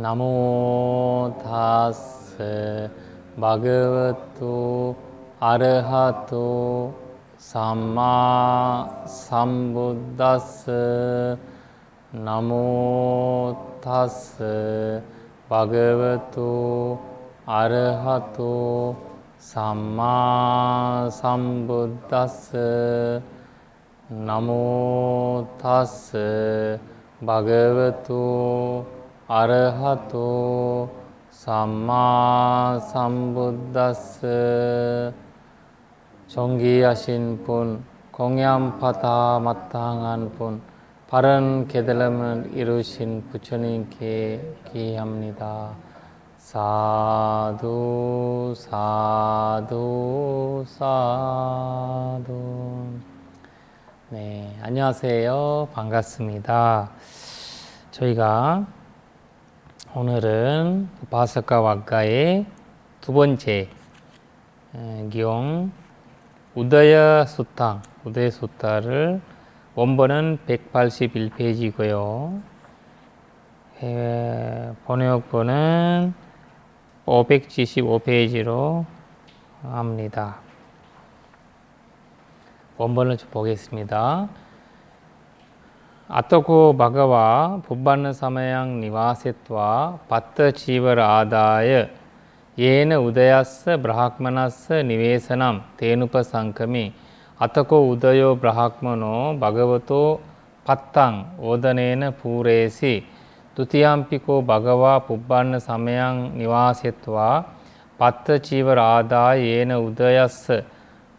나모 타스 바그와토 아르하토 삼마 삼부다스 나모 타스 바그와토 아르하토 삼마 삼부다스 나모 타스 바그와토 아르하토 삼마 삼부다스. 존귀하신 분, 공양파다 마땅한 분, 바른 깨달음을 이루신 부처님께 기합니다. 사두 사두 사두. 네, 안녕하세요. 반갑습니다. 저희가 오늘은 바사카 왁가의 두 번째 기용 우다야 수탕, 우다야 수타를 원본은 181페이지고요. 번역본은 575페이지로 합니다. 원본을 좀 보겠습니다. 아토코 바가와 부반나 사마양 니와세트와 바tta 지벌 아다య 예ன 우다야스 브라학마나스 니웨서남 테누파상카미 아토코 우다요 브라학마노 바가와토 파탕 오다네나 부레시 두티암피코 바가와 부반나 사마양 니와세트와 바tta 지벌 아다య 예ன 우다야스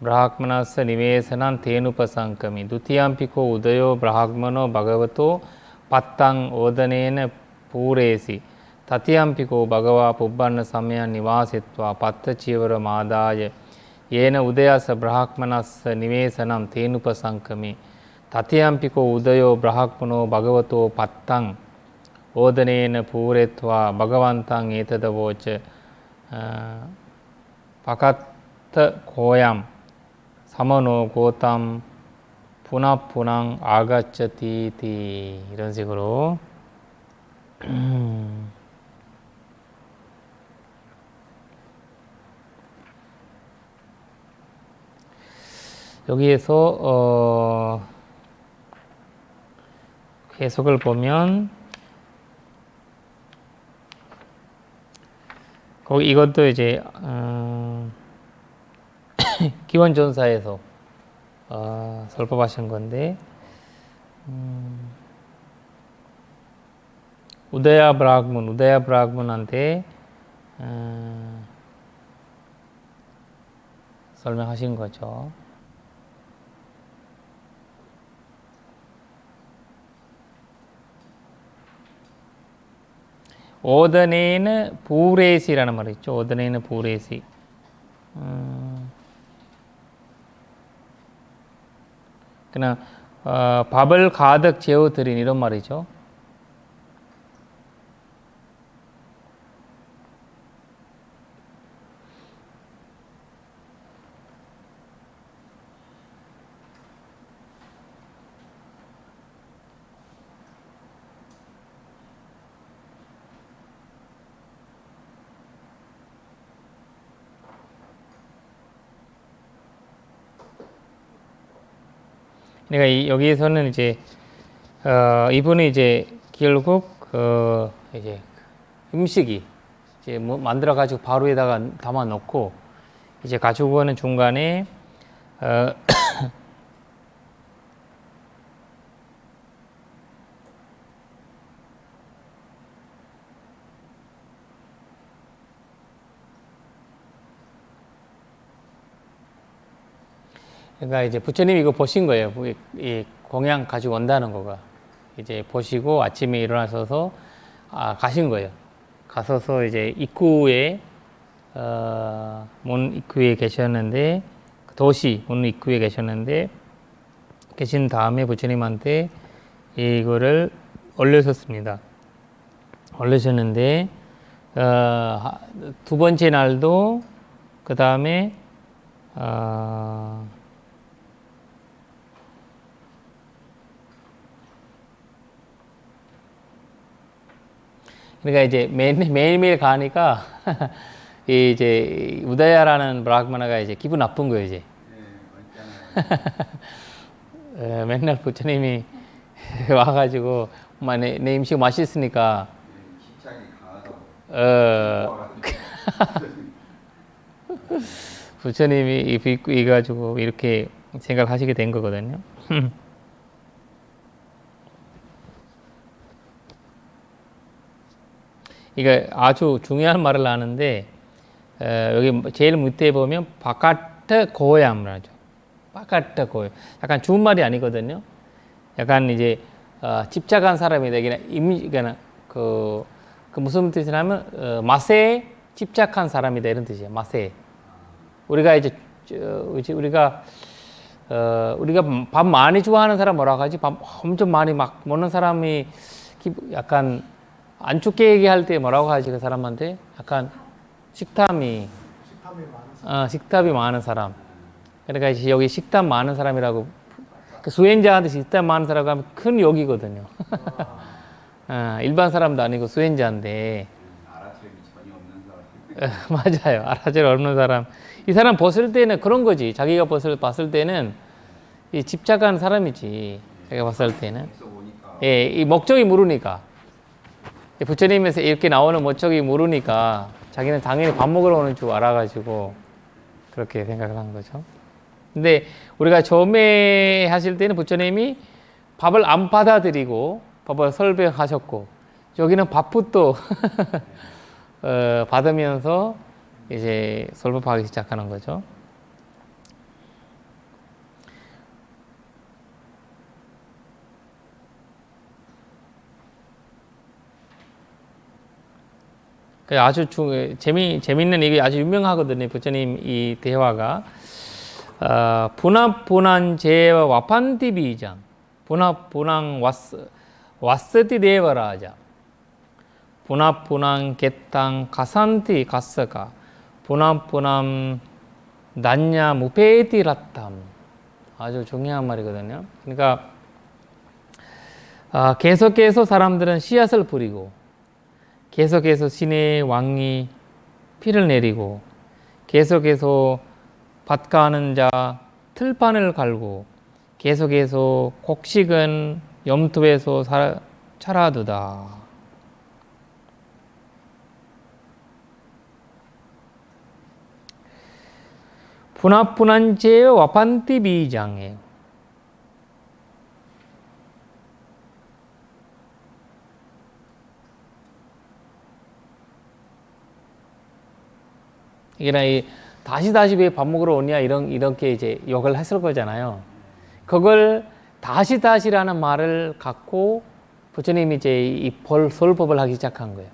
브라학마나스 니웨서남 테누파상카미 두티암피코 우다요 브라학마노 바가와토 파탕 오다네나 부레시 තතියම්පිකෝ භගවා පුබ්බන්න සමයන් නිවාසෙත්වා පත්ත චීවර මාදාය යේන උදයස බ්‍රහක්මනස්ස නිවේසනම් තේනුපසංකමේ තතියම්පිකෝ උදයෝ බ්‍රහක්මනෝ භගවතෝ පත්තං ඕදනේන පූරෙත්වා භගවන්තං ඒතදවෝච පකත්ත කෝයම් සමනෝ ගෝතම් පුනප්පුනං ආගච්ඡතිති. 이런 식으로 여기에서 해석을 보면 거기 이것도 이제 기원전사에서 설법하신 건데 우다야 브라그문한테 설명하신 거죠. 오더네는 부레시라는 말이 있죠. 오더네는 부레시. 그냥 밥을 가득 재워드린 이런 말이죠. 그러니까 여기에서는 이제 이분이 이제 결국 이제 음식이 이제 뭐 만들어 가지고 바로에다가 담아 놓고 이제 가지고는 중간에 그러니까 이제 부처님이 이거 보신 거예요. 이 공양 가지고 온다는 거가. 이제 보시고 아침에 일어나셔서 가신 거예요. 가서서 이제 입구에 문 입구에 계셨는데 도시 문 입구에 계셨는데 계신 다음에 부처님한테 이거를 올려셨습니다. 올려셨는데 두 번째 날도 그 다음에 그러니까 이제 매일매일 가니까 이제 우다야라는 브라흐마나가 이제 기분 나쁜 거예요, 이제. 맨날 부처님이 와가지고 내 음식 맛있으니까 집착이 강하다고. 어, 부처님이 이가지고 이렇게 생각하시게 된 거거든요. 이게 아주 중요한 말을 하는데 여기 제일 밑에 보면 바카트 고얌을 하죠. 바카트 고얌. 약간 준말이 아니거든요. 약간 이제 집착한 사람이 되기는 그러니까 그 무슨 뜻이냐면 맛에 집착한 사람이다 이런 뜻이에요. 맛에. 우리가 이제 우리가 밥 많이 좋아하는 사람 뭐라고 하지? 밥 엄청 많이 막 먹는 사람이 약간 안 좋게 얘기할 때 뭐라고 하지? 그 사람한테 약간 식탐이 많은 사람. 그러니까 이제 여기 식탐 많은 사람이라고 그 수행자한테 식탐 많은 사람이라고 하면 큰 욕이거든요. 일반 사람도 아니고 수행자인데. 알아채기 전혀 없는 사람. 맞아요. 알아채기 없는 사람. 이 사람 봤을 때는 그런 거지. 자기가 봤을 때는 이 집착한 사람이지. 자기가 봤을 때는. 예, 이 목적이 모르니까. 부처님에서 이렇게 나오는 목적이 모르니까 자기는 당연히 밥 먹으러 오는 줄 알아가지고 그렇게 생각을 한 거죠. 근데 우리가 처음에 하실 때는 부처님이 밥을 안 받아들이고 밥을 설명하셨고 여기는 밥부터 받으면서 이제 설법하기 시작하는 거죠. 아주 재미있는 이게 아주 유명하거든요. 부처님 이 대화가 분합분한 제와 와판티 비장 분합분한 와스티 대화라자 분합분한 개땅 가산티 가스가 분합분한 난냐 무페티 라탐 아주 중요한 말이거든요. 그러니까 계속해서 사람들은 씨앗을 뿌리고 계속해서 신의 왕이 피를 내리고 계속해서 밭가하는 자 틀판을 갈고 계속해서 곡식은 염토에서 자라두다. 분합분한 제의 와판티 비장이에요. 이게 다시 왜 밥 먹으러 오냐 이렇게 이제 욕을 했을 거잖아요. 그걸 다시라는 말을 갖고 부처님이 이제 이 설법을 하기 시작한 거예요.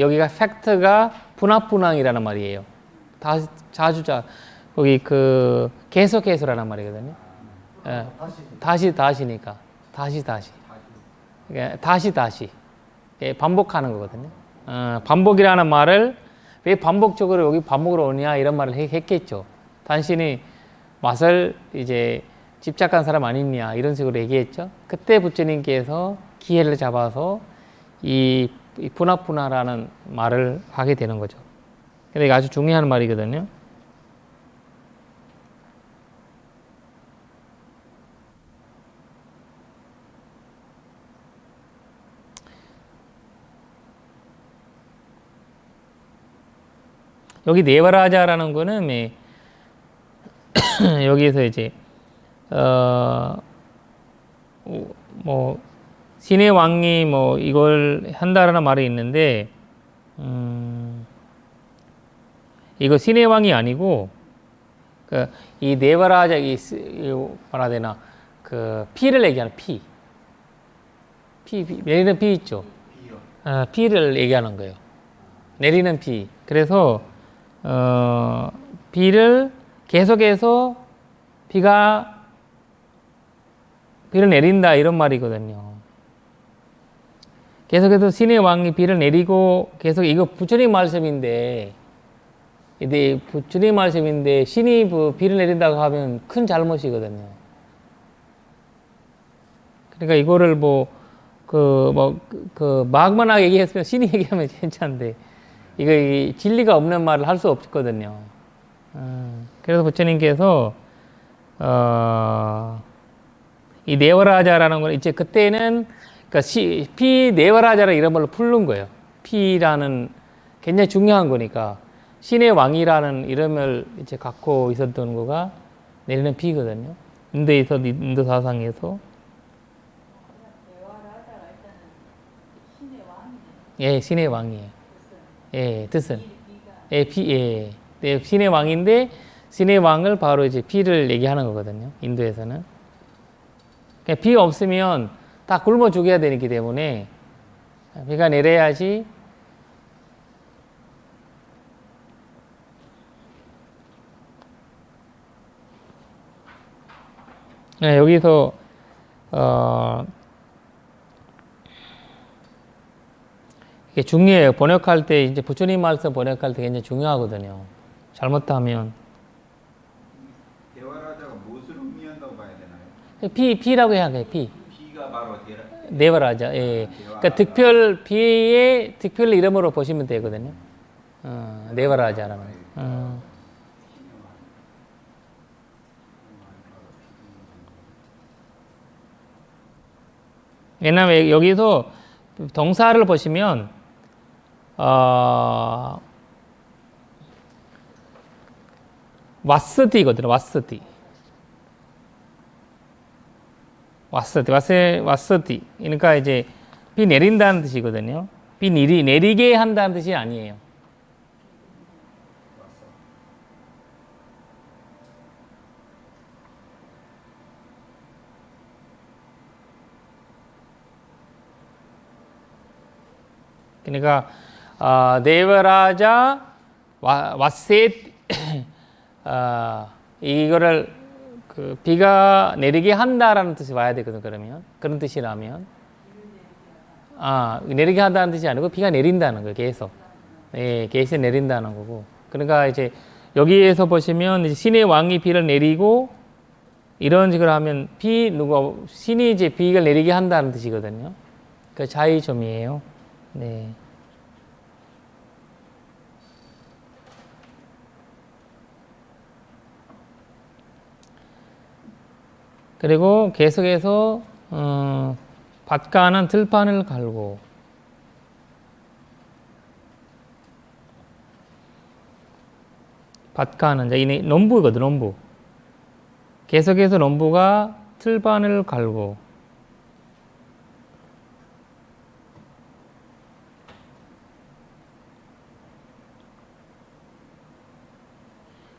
여기가 팩트가 분합분항이라는 말이에요. 여기 계속해서라는 말이거든요. 다시니까 다시. 다시. 반복하는 거거든요. 반복이라는 말을 왜 반복적으로 여기 밥 먹으러 오냐 이런 말을 했겠죠. 당신이 맛을 이제 집착한 사람 아니냐 이런 식으로 얘기했죠. 그때 부처님께서 기회를 잡아서 이 분합분하라는 말을 하게 되는 거죠. 근데 이게 아주 중요한 말이거든요. 여기 네바라자라는 거는 여기에서 이제 뭐 신의 왕이 뭐 이걸 한다라는 말이 있는데 이거 신의 왕이 아니고 이 네바라자 이 뭐라 되나 피를 얘기하는 피 내리는 피 있죠. 피를 얘기하는 거예요. 내리는 피. 그래서 비를 계속해서 비를 내린다 이런 말이거든요. 계속해서 신의 왕이 비를 내리고 계속 이거 부처님 말씀인데 신이 비를 내린다고 하면 큰 잘못이거든요. 그러니까 이거를 막만하게 얘기했으면 신이 얘기하면 괜찮은데, 이거 이 진리가 없는 말을 할 수 없거든요. 그래서 부처님께서, 이 네와라자라는 건 이제 그때는, 그러니까 피 네와라자라는 이름으로 부른 거예요. 피라는 굉장히 중요한 거니까. 신의 왕이라는 이름을 이제 갖고 있었던 거가 내리는 피거든요. 인도 사상에서. 예, 신의 왕이에요. 예, 뜻은. 예, 예, 신의 왕인데, 신의 왕을 바로 이제 피를 얘기하는 거거든요. 인도에서는. 그러니까 피 없으면 다 굶어 죽여야 되기 때문에, 비가 내려야지. 네, 여기서, 이게 중요해요. 번역할 때, 이제 부처님 말씀 번역할 때 굉장히 중요하거든요. 잘못하면. 대화라자가 무엇을 의미한다고 봐야 되나요? 피라고 해야 해요, 피. 피가 바로 네바라자. 예. 그러니까 피의 특별 이름으로 보시면 되거든요. 네바라자라는. 왜냐면 여기서 동사를 보시면, 와스디거든요. 와스디. 그러니까 이제 비 내린다는 뜻이거든요. 비 내리게 한다는 뜻이 아니에요. 그러니까 네바라자 와셋 이거를 비가 내리게 한다라는 뜻이 와야 되거든. 그러면 그런 뜻이라면 내리게 한다는 뜻이 아니고 비가 내린다는 거예요. 계속. 예, 계속 내린다는 거고. 그러니까 이제 여기에서 보시면 이제 신의 왕이 비를 내리고 이런 식으로 하면 신이 이제 비를 내리게 한다는 뜻이거든요. 그 차이점이에요. 네. 그리고 계속해서 밭가는 들판을 갈고 밭가는 이 농부거든. 농부. 계속해서 농부가 들판을 갈고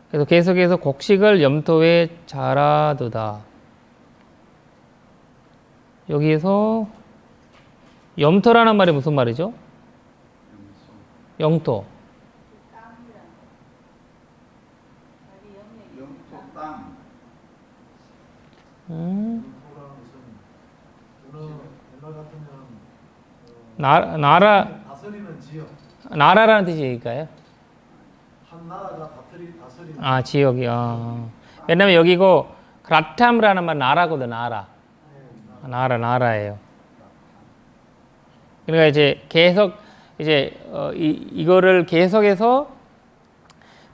그래서 계속해서 곡식을 염토에 자라두다. 여기서 염토라는 말이 무슨 말이죠? 영토. 영토 땅. 나라 다스리는 지역. 나라라는 뜻일까요? 한 나라가 다스리는 지역이. 왜냐면 여기고 라탐이라는 말 나라거든. 나라예요. 그러니까 이제 계속 이제 이거를 계속해서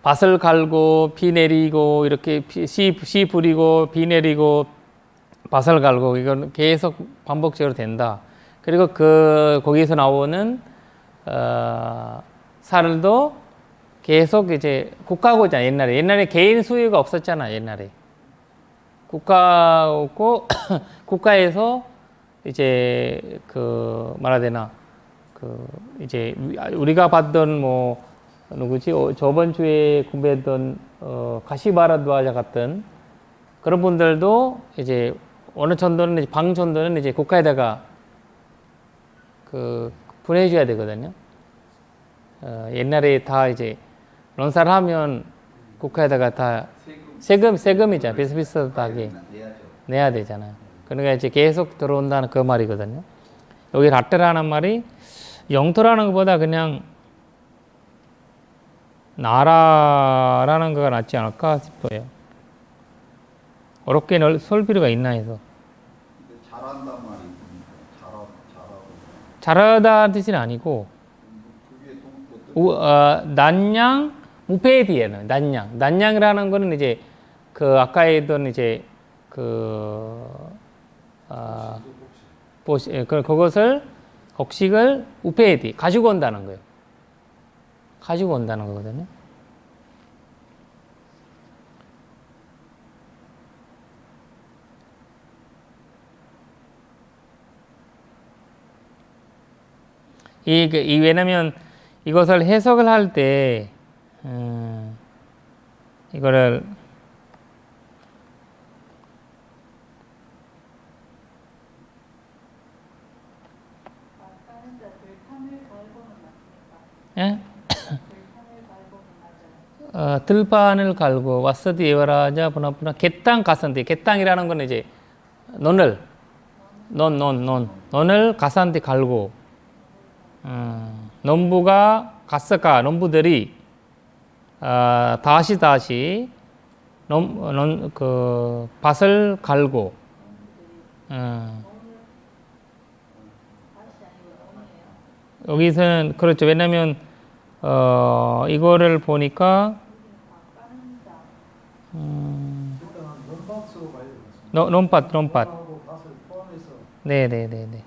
밭을 갈고 비 내리고 이렇게 씨 뿌리고 비 내리고 밭을 갈고 이건 계속 반복적으로 된다. 그리고 거기서 나오는 쌀도 계속 이제 국가고잖아. 옛날에 개인 수요가 없었잖아. 옛날에 국가고 국가에서 이제 말해야 되나 이제 우리가 봤던 누구지? 저번 주에 공부했던 가시바라드와자 같은 그런 분들도 이제 어느 정도는 방 정도는 이제 국가에다가 보내줘야 되거든요. 옛날에 다 이제 런사를 하면 국가에다가 다 세금이잖아. 비슷비슷하게 내야 되잖아요. 그러니까 이제 계속 들어온다는 그 말이거든요. 여기 라떼라는 말이 영토라는 것보다 그냥 나라라는 거가 낫지 않을까 싶어요. 어렵게 설 필요가 있나 해서. 잘한단 말이 잘하다. 잘하다 뜻은 아니고 그게 어떤 난양 무페디에는 난양이라는 거는 이제 그 아까 했던 이제 그것을 곡식을 우페디 가지고 온다는 거예요. 가지고 온다는 거거든요. 왜냐면 이것을 해석을 할 때 이거를 예? 들판을 갈고 왔어디 예와라자 보나보나 갯땅 갔었는데 갯땅이라는 건 이제 논을 가산데 갈고 농부가 갔을까 농부들이 다시 그 밭을 갈고 여기서는 그렇죠. 왜냐면 이거를 보니까 일단 논밭으로 봐야 되겠습니다. 논밭. 논하고 밭을 포함해서 네네네네.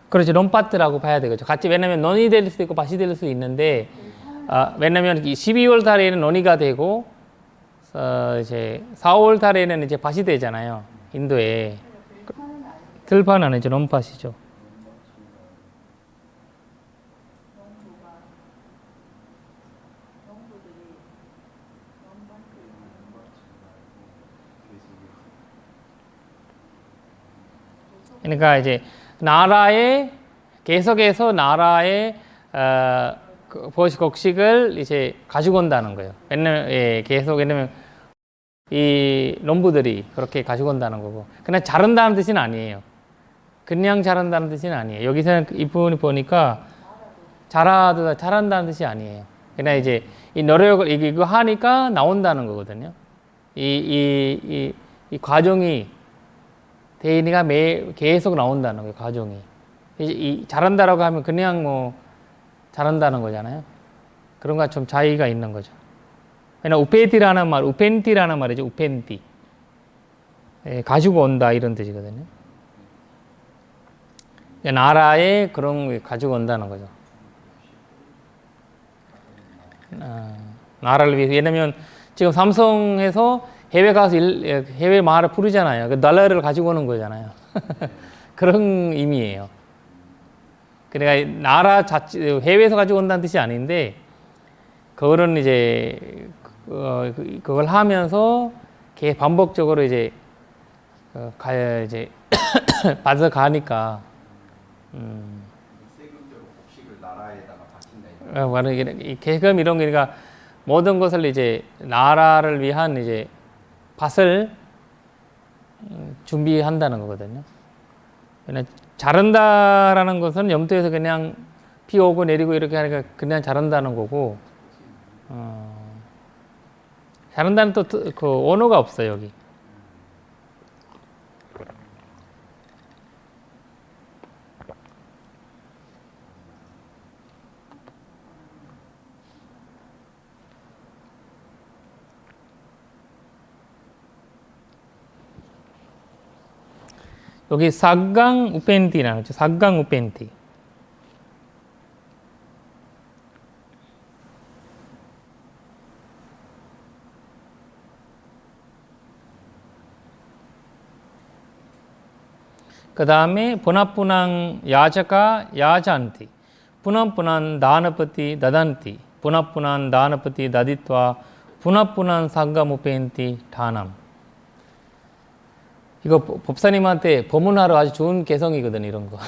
그렇죠. 논밭이라고 봐야 되겠죠. 같이 왜냐면 논이 될 수도 있고 밭이 될 수 있는데 왜냐면 12월 달에는 논이가 되고 이제 4월 달에는 이제 밭이 되잖아요. 인도에. 들판은 아니죠. 논밭이죠. 그러니까 이제 계속해서 나라의 곡식을 이제 가지고 온다는 거예요. 왜냐면 이 농부들이 그렇게 가지고 온다는 거고. 그냥 자른다는 뜻은 아니에요. 그냥 자른다는 뜻은 아니에요. 여기서는 이 부분을 보니까 잘한다는 뜻이 아니에요. 그냥 이제 이 노력을 이거 하니까 나온다는 거거든요. 이 과정이 대인이가 계속 나온다는 거예요. 과정이. 이제 잘한다라고 하면 그냥 뭐 잘한다는 거잖아요. 그런 거 좀 차이가 있는 거죠. 왜냐 우펜티라는 말이죠. 우펜티. 가지고 온다 이런 뜻이거든요. 나라에 그런 거 가지고 온다는 거죠. 나라를 위해서. 왜냐면 지금 삼성에서 해외 가서 해외 말을 부르잖아요. 그 달러를 가지고 오는 거잖아요. 그런 의미예요. 그러니까 나라 자체 해외에서 가지고 온다는 뜻이 아닌데 그거는 이제 그걸 하면서 반복적으로 이제 받아 가니까 세금적으로 곡식을 나라에다가 바친다. 이 계금 이런 게 그러니까 모든 것을 이제 나라를 위한 이제 밭을 준비한다는 거거든요. 그냥 자른다라는 것은 영토에서 그냥 비 오고 내리고 이렇게 하니까 그냥 자른다는 거고, 자른다는 또 그 언어가 없어요 여기. 여기 사강 우펜티라는 거죠. 사강 우펜티. 그 다음에 punapunang 야자가 야잔티, punapunan 다나ಪತಿ 다단티, punapunan 다나ಪತಿ 다디त्वा, punapunan 사강 우펜티 다남. 이거 법사님한테 법문하러 아주 좋은 개성이거든, 이런 거.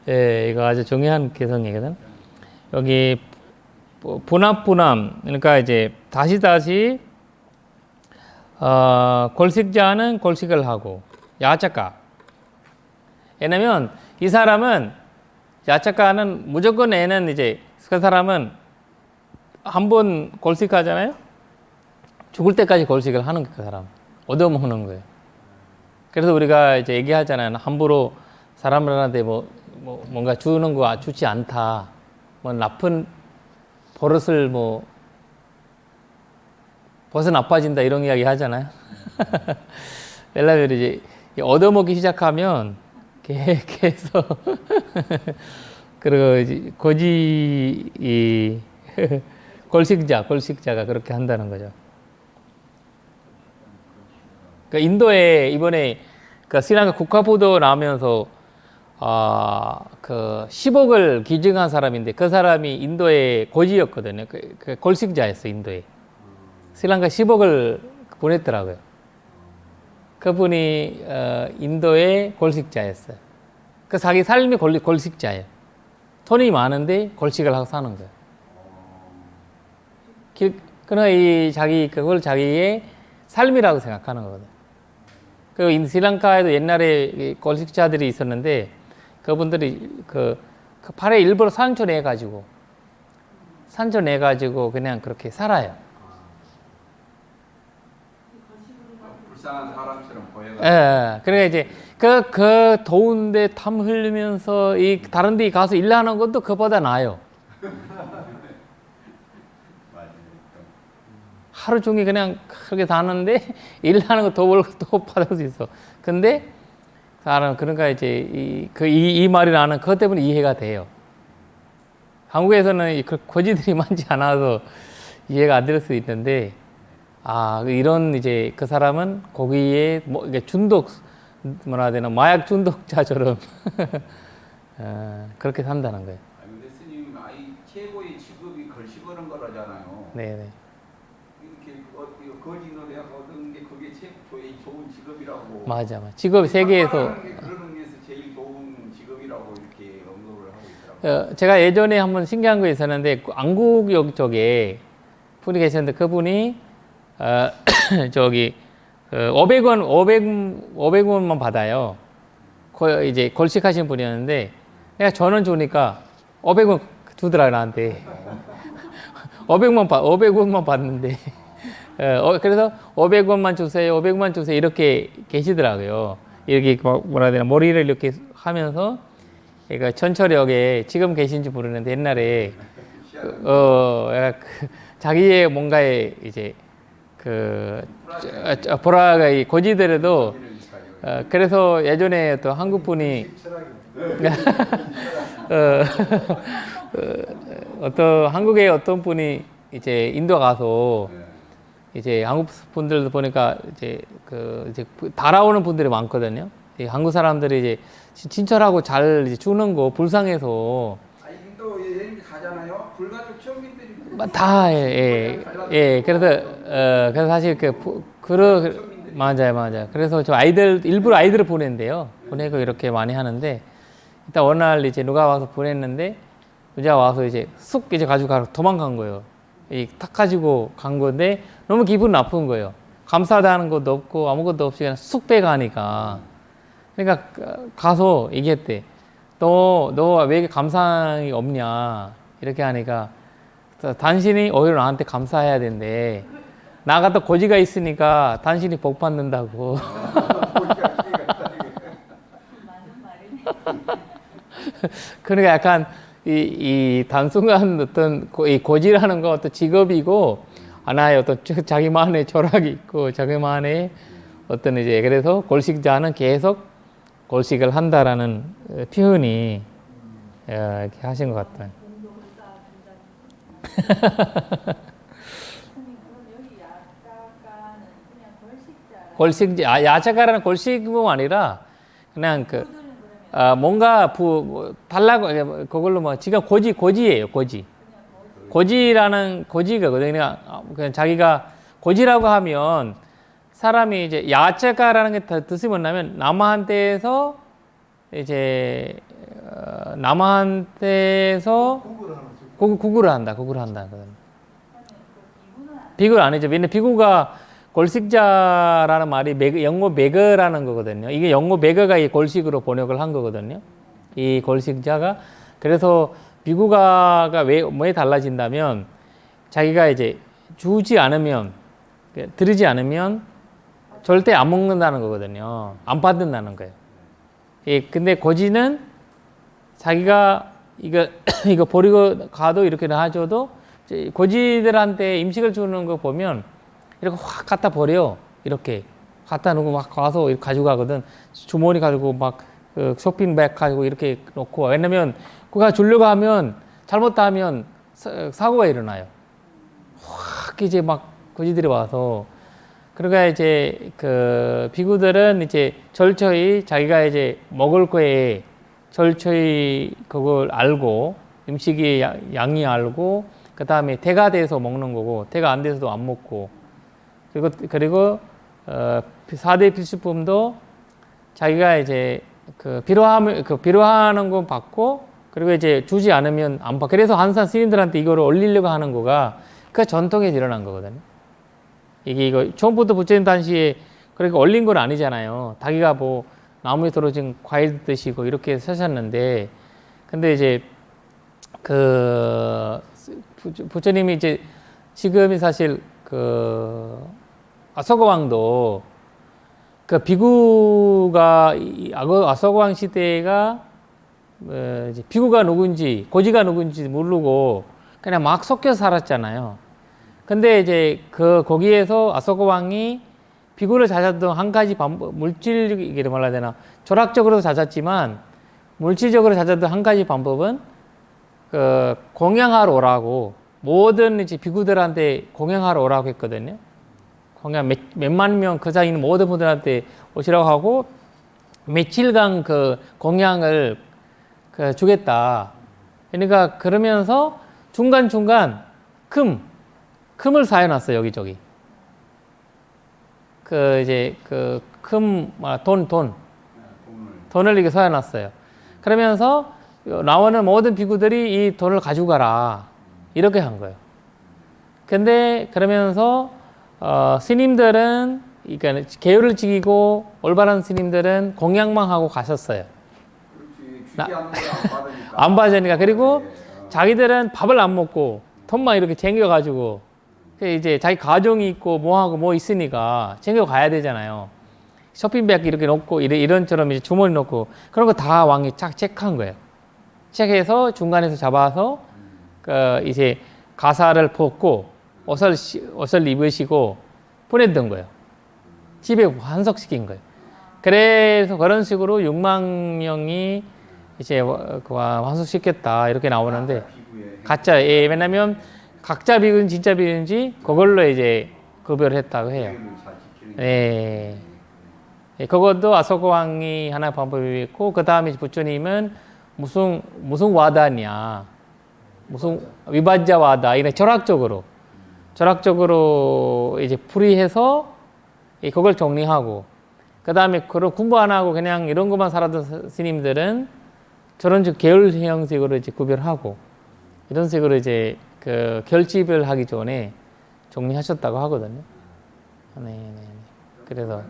예, 이거 아주 중요한 개성이거든. 여기, 분합분함, 그러니까 이제 다시, 골식자는 골식을 하고, 야자가. 왜냐면 이 사람은, 야자가는 무조건 애는 이제, 그 사람은 한 번 골식하잖아요? 죽을 때까지 골식을 하는 그 사람. 얻어먹는 거예요. 그래서 우리가 이제 얘기하잖아요. 함부로 사람들한테 뭔가 주는 거 좋지 않다. 뭐 나쁜 버릇을 벌써 나빠진다 이런 이야기 하잖아요. 왜냐면 이제 얻어먹기 시작하면 계속 그리고 이제 거지 골식자가 그렇게 한다는 거죠. 그 인도에 이번에 그 스리랑카 국가보도 나오면서 그 10억을 기증한 사람인데 그 사람이 인도의 고지였거든요. 그 골식자였어 인도에. 스리랑카 10억을 보냈더라고요. 그분이 인도의 골식자였어요. 그 자기 삶이 골식자예요. 돈이 많은데 골식을 하고 사는 거예요. 그러나 그걸 자기의 삶이라고 생각하는 거거든요. 그 스리랑카에도 옛날에 골식자들이 있었는데 그분들이 그 팔에 일부러 상처 내가지고 그냥 그렇게 살아요. 불쌍한 사람처럼 보여가지고. 예. 그러니까 이제 그 더운데 땀 흘리면서 이 다른 데 가서 일하는 것도 그보다 나아요. 하루 종일 그냥 그렇게 다는데 일하는 거 더 벌고 더 받을 수 있어. 근데 사람 그러니까 이제 이 말이 나는 그것 때문에 이해가 돼요. 한국에서는 그 고지들이 많지 않아서 이해가 안 될 수 있는데 이런 이제 그 사람은 거기에 이게 뭐라 해야 되나 마약 중독자처럼 그렇게 산다는 거예요. 근데 스님 최고의 직업이 걸식하는 거라잖아요. 네네. 이렇게 거지 노래 얻은 게 그게 제일 좋은 직업이라고. 맞아. 직업 세계에서 그런 의미에서 제일 좋은 직업이라고 이렇게 언급을 하고 있더라고요. 제가 예전에 한번 신기한 거 있었는데 안국역 쪽에 분이 계셨는데 그분이 저기 500원만 받아요. 이제 걸식하신 분이었는데 내가 전원 주니까 500원 주더라 나한테. 500원만 받는데 그래서 500원만 주세요, 500만 주세요 이렇게 계시더라고요. 이렇게 뭐라 해야 되나 머리를 이렇게 하면서 그러니까 천철역에 지금 계신지 모르는데 옛날에 약간 자기의 뭔가에 이제 보라가 이 고지더라도 그래서 예전에 또 한국 분이 한국에 어떤 분이 이제 인도 가서 이제 한국 분들도 보니까 이제 달아오는 분들이 많거든요. 한국 사람들이 이제 친절하고 잘 이제 주는 거 불쌍해서 인도 여행 가잖아요. 불가족 체험인들이 다 예. 그래서 사실 맞아요. 그래서 저 일부러 아이들을 보낸대요. 보내고 이렇게 많이 하는데 일단 어느 날 이제 누가 와서 보냈는데 여자 와서 이제 쑥 이제 가지고 도망간 거예요. 탁 가지고 간 건데 너무 기분 나쁜 거예요. 감사하다는 것도 없고 아무것도 없이 그냥 쑥 빼가니까. 그러니까 가서 얘기했대. 너 왜 이렇게 감상이 없냐 이렇게 하니까 당신이 오히려 나한테 감사해야 된대. 나 같은 고지가 있으니까 당신이 복 받는다고. 그러니까 약간 이 단순한 어떤 이 고지라는 거 어떤 직업이고 하나의 어떤 자기만의 철학이 있고 자기만의 어떤 이제 그래서 골식자는 계속 골식을 한다라는 표현이 이렇게 하신 것 같아요. 골식자, 야자가라는 골식은 아니라 그냥 뭔가 달라고 그걸로 지금 고지예요. 고지라는 고지거든요. 그냥 자기가 고지라고 하면 사람이 이제 야채가라는 게 뜻이 뭐냐면 남한테서 이제 구구를 한다. 비구를 안 해죠. 왜냐면 비구가 골식자라는 말이 영어 베거라는 거거든요. 이게 영어 베거가 이 골식으로 번역을 한 거거든요. 이 골식자가 그래서 비구가가 왜 달라진다면 자기가 이제 주지 않으면 드리지 않으면 절대 안 먹는다는 거거든요. 안 받는다는 거예요. 예, 근데 고지는 자기가 이거 이거 버리고 가도 이렇게 놔줘도 고지들한테 음식을 주는 거 보면 이렇게 확 갖다 버려. 이렇게 갖다 놓고 막 가서 이렇게 가지고 가거든. 주머니 가지고 막 그 쇼핑백 가지고 이렇게 놓고. 왜냐면 그가 주려고 하면 잘못하면 사고가 일어나요. 확 이제 막 고지들이 와서. 그러니까 이제 그 비구들은 이제 철저히 자기가 이제 먹을 거에 철저히 그걸 알고 음식이 양이 알고 그 다음에 대가 돼서 먹는 거고 대가 안 돼서도 안 먹고 그리고 4대 필수품도 자기가 이제 필요하는 건 받고 그리고 이제 주지 않으면 안 받고 그래서 항상 스님들한테 이거를 올리려고 하는 거가 그 전통에 일어난 거거든요. 이거 처음부터 부처님 당시에 그렇게 올린 건 아니잖아요. 자기가 뭐 나무에 떨어진 과일 드시고 이렇게 사셨는데 근데 이제 그 부처님이 이제 지금이 사실 그 아소가 왕도 그 비구가 아소가 왕 시대가 이제 비구가 누군지 고지가 누군지 모르고 그냥 막 섞여 살았잖아요. 근데 이제 거기에서 아소가 왕이 비구를 찾았던 한 가지 방법, 물질이라 말해야 되나, 철학적으로도 찾았지만 물질적으로 찾았던 한 가지 방법은 공양하러 오라고 모든 이제 비구들한테 공양하러 오라고 했거든요. 공양 몇만 명 그 사이 있는 모든 분들한테 오시라고 하고 며칠간 그 공양을 주겠다. 그러니까 그러면서 중간중간 금을 사여놨어요, 여기저기. 돈을 이렇게 사여놨어요. 그러면서 나오는 모든 비구들이 이 돈을 가지고 가라. 이렇게 한 거예요. 근데 그러면서, 스님들은, 그러니까 계율을 지키고 올바른 스님들은 공양만 하고 가셨어요. 그렇지. 안 받으니까. 안 받으니까. 그리고 자기들은 밥을 안 먹고 돈만 이렇게 챙겨가지고 이제 자기 가정이 있고 뭐하고 뭐 있으니까 챙겨 가야 되잖아요. 쇼핑백 이렇게 놓고 이런처럼 이제 주머니 놓고 그런 거 다 왕이 쫙 체크한 거예요. 체크해서 중간에서 잡아서 이제 가사를 벗고 옷을 입으시고 보냈던 거예요. 집에 환석시킨 거예요. 그래서 그런 식으로 6만 명이 이제 환석시켰다 이렇게 나오는데 가짜. 예, 왜냐면 각자 비구는 진짜 비구인지 그걸로 이제 구별을 했다고 해요. 예. 예, 그것도 아소가 왕이 하나 방법이 있고 그 다음에 부처님은 무슨 와다냐, 무슨 위반자 와다 이런 철학적으로 이제 풀이해서 그걸 정리하고 그 다음에 그걸 공부 안 하고 그냥 이런 것만 살았던 스님들은 저런 계열 형식으로 이제 구별하고 이런 식으로 이제 그 결집을 하기 전에 정리하셨다고 하거든요. 네. 그래서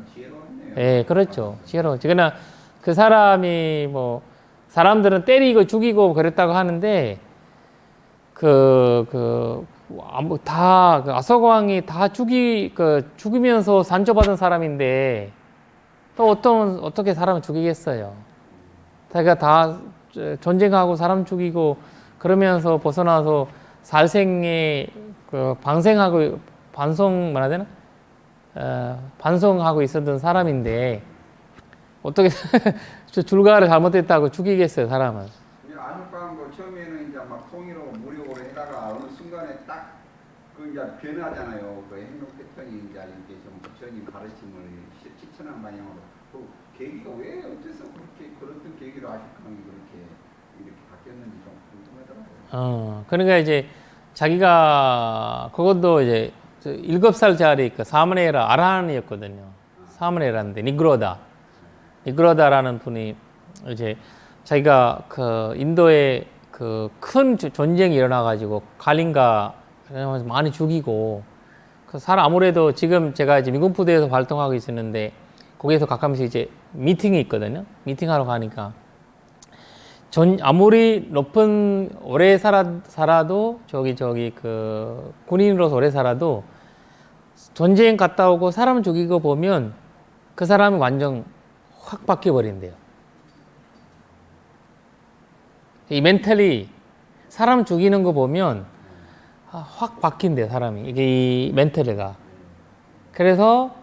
예, 그렇죠. 지혜로웠지. 그러나 그 사람이 뭐 사람들은 때리고 죽이고 그랬다고 하는데 아소가 왕이 다 죽이면서 산조받은 사람인데 또 어떻게 사람을 죽이겠어요? 자기가 다 전쟁하고 사람 죽이고 그러면서 벗어나서 살생에 방생하고 반성하고 있었던 사람인데 어떻게 줄가를 잘못했다고 죽이겠어요, 사람은? 안육방도 처음에는 이제 막 통일하고 무력으로 해다가 어느 순간에 딱 이제 변하잖아요. 그 행동 패턴이 이제 이렇게 좀 부처님 가르침을 실천한 방향으로 그 계기가 왜 어째서 그렇던 계기로 아직까지 이렇게 바뀌었는지 좀 궁금하더라고요. 그러니까 이제 자기가 그것도 이제 7살짜리 그 사머네라 아라한이었거든요. 사머네라인데 니그로다라는 분이 이제 자기가 그 인도에 그 큰 전쟁이 일어나가지고 갈린가 많이 죽이고 그 사람 아무래도 지금 제가 이제 미군 부대에서 활동하고 있었는데 거기에서 가끔씩 이제 미팅이 있거든요. 미팅하러 가니까 아무리 오래 살아도 그 군인으로서 오래 살아도 전쟁 갔다 오고 사람 죽이고 보면 그 사람이 완전 확 바뀌어 버린대요. 이 멘탈이 사람 죽이는 거 보면 확 바뀐대요, 사람이. 이게 이 멘탈가. 그래서